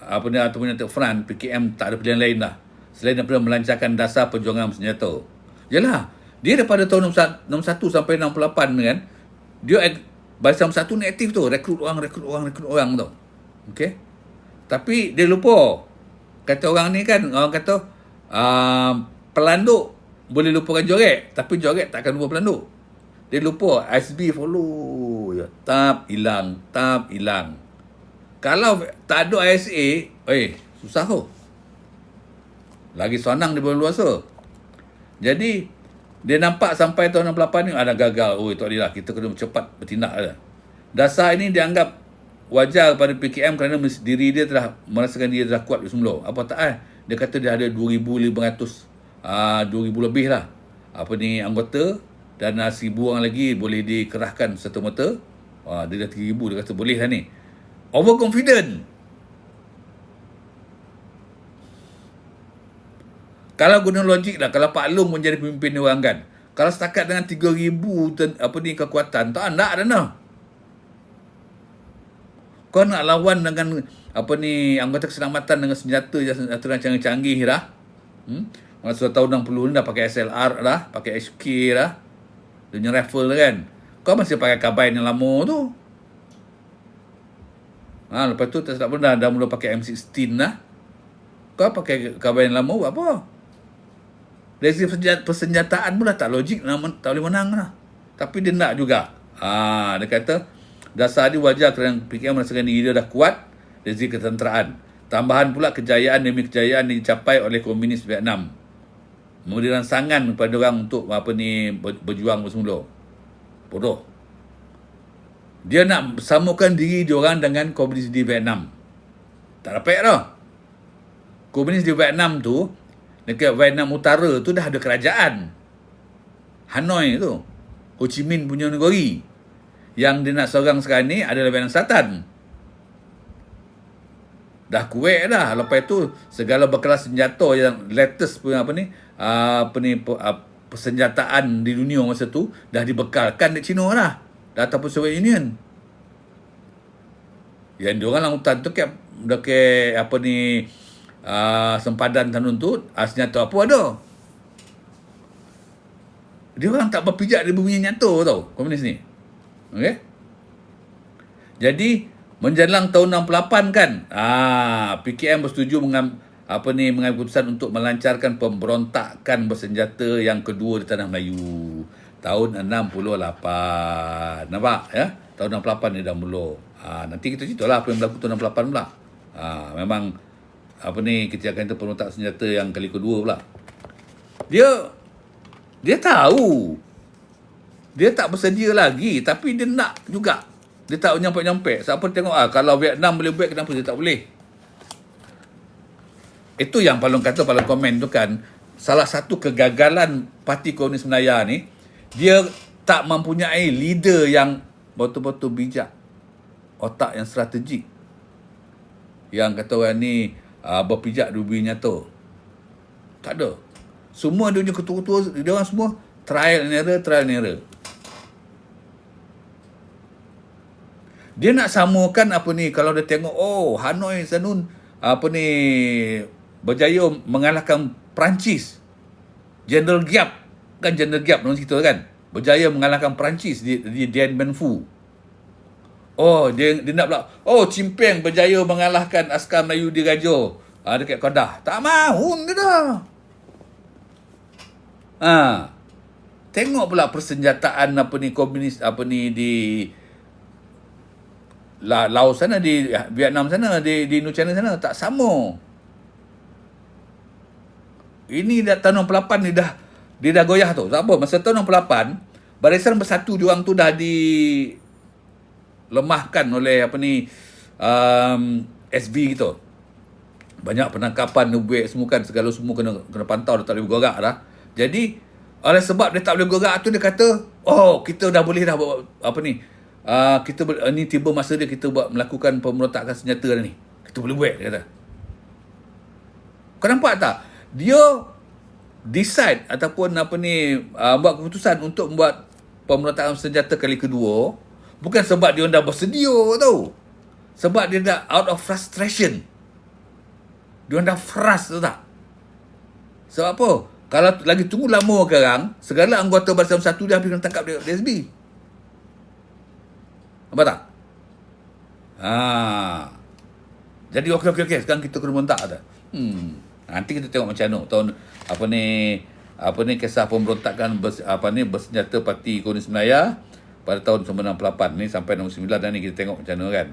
ataupun United Front, PKM tak ada pilihan lain lah selain daripada melancarkan dasar perjuangan bersenjata. Yalah, dia daripada tahun 61 sampai 68 kan, dia Barisan Bersatu ni aktif tu, rekrut orang tu. Okey. Tapi dia lupa. Kata orang ni kan, orang kata pelanduk boleh lupakan joget, tapi joget takkan lupa pelanduk. Dia lupa, SB follow je. Tap hilang. Kalau tak ada ISA, susah tu. Lagi sonang dia berluasa. Jadi, dia nampak sampai tahun 68 ni ada gagal. Oh, tak boleh lah. Kita kena cepat bertindak lah. Dasar ini dianggap wajar pada PKM kerana diri dia telah merasakan dia dah kuat semula. Apa tak Dia kata dia ada 2,500, 2,000 lebih lah. Anggota dan 1,000 orang lagi boleh dikerahkan serta-merta. Dia dah 3,000, dia kata boleh lah ni. Overconfident. Kalau guna logik lah, kalau Pak Long menjadi pemimpin dia orang kan, kalau setakat dengan 3,000 kekuatan, tak nak dah nah. Kau nak lawan dengan anggota keselamatan dengan senjata yang canggih-canggih dah. Masa tahun 60 ni dah pakai SLR dah, pakai HK dah. Dia punya rifle kan. Kau masih pakai karbain yang lama tu. Lepas tu tak pun dah mula pakai M16 dah. Kau pakai karbain yang lama buat apa? Dari segi persenjataan pun dah tak logik, tak boleh menang lah. Tapi dia nak juga. Dia kata, dasar dia wajar kerana PKM merasakan diri dia dah kuat dari segi ketenteraan. Tambahan pula kejayaan demi kejayaan yang dicapai oleh komunis Vietnam. Memberi rangsangan kepada orang untuk berjuang bersemula. Bodoh. Dia nak samakan diri diorang dengan komunis di Vietnam. Tak dapat dah. Komunis di Vietnam tu, dekat Vietnam Utara tu dah ada kerajaan. Hanoi tu. Ho Chi Minh punya negeri. Yang dia nak serang sekarang ni adalah Vietnam Selatan. Dah kuat dah. Lepas tu segala berkelas senjata yang latest punya persenjataan di dunia masa tu dah dibekalkan di China dah. Dah ataupun Soviet Union. Yang diorang lang hutan tu dekat sempadan tanun tu, senjata apa ada. Dia orang tak berpijak dia punya nyata tau, komunis ni. Okey. Jadi menjelang tahun 68 kan, PKM bersetuju mengambil keputusan untuk melancarkan pemberontakan bersenjata yang kedua di tanah Melayu. Tahun 68. Nampak ya? Tahun 68 ni dah mula. Nanti kita ceritalah apa yang berlaku tahun 68 pula. Memang kita akan pemberontak senjata yang kali kedua pula. Dia tahu. Dia tak bersedia lagi, tapi dia nak juga. Dia tak nyampe-nyampe. Siapa tengok kalau Vietnam boleh buat, kenapa dia tak boleh? Itu yang Pak Long kata, Pak Long komen tu kan, salah satu kegagalan Parti Komunis Melayu ni, dia tak mempunyai leader yang betul-betul bijak, otak yang strategik, yang kata orang ni berpijak dubi nyata. Tak ada. Semua dia punya ketua-ketua, dia orang semua trial and error. Dia nak samakan kalau dia tengok, Hanoi Sanun berjaya mengalahkan Perancis. General Giap, kan General Giap dalam cerita kan, berjaya mengalahkan Perancis di Dien Bien Phu. Dia nak pula, Chim Peng berjaya mengalahkan askar Melayu di Raja dekat Kedah. Tak mahu dia dah. Tengok pula persenjataan komunis di Laos sana, di Vietnam sana, di Indochina sana, tak sama. Ini dah tahun 68 ni dia dah goyah tu. Tak apa, masa tahun 68 Barisan Bersatu diorang tu dah dilemahkan oleh SB gitu. Banyak penangkapan, nubuik semua kan, segala semua kena pantau, dia tak boleh bergerak dah. Jadi oleh sebab dia tak boleh bergerak tu, dia kata, kita dah boleh dah buat ni tiba masa dia kita buat melakukan pemberontakan senjata dah ni. Kita boleh buat, dia kata. Kau nampak tak? Dia decide ataupun buat keputusan untuk membuat pemberontakan senjata kali kedua bukan sebab dia dah bersedia tau. Sebab dia dah out of frustration. Dia dah frust tu tak? Sebab apa? Kalau lagi tunggu lama sekarang, segala anggota Barisan Bersatu dia habis kena tangkap di SB. Nampak tak? Jadi okey. Sekarang kita kena bentak dah. Nanti kita tengok macam mana tahun kisah pemberontakan bersenjata Parti Komunis Melayu pada tahun 1998 ni sampai 1999 dan ni kita tengok macam mana kan.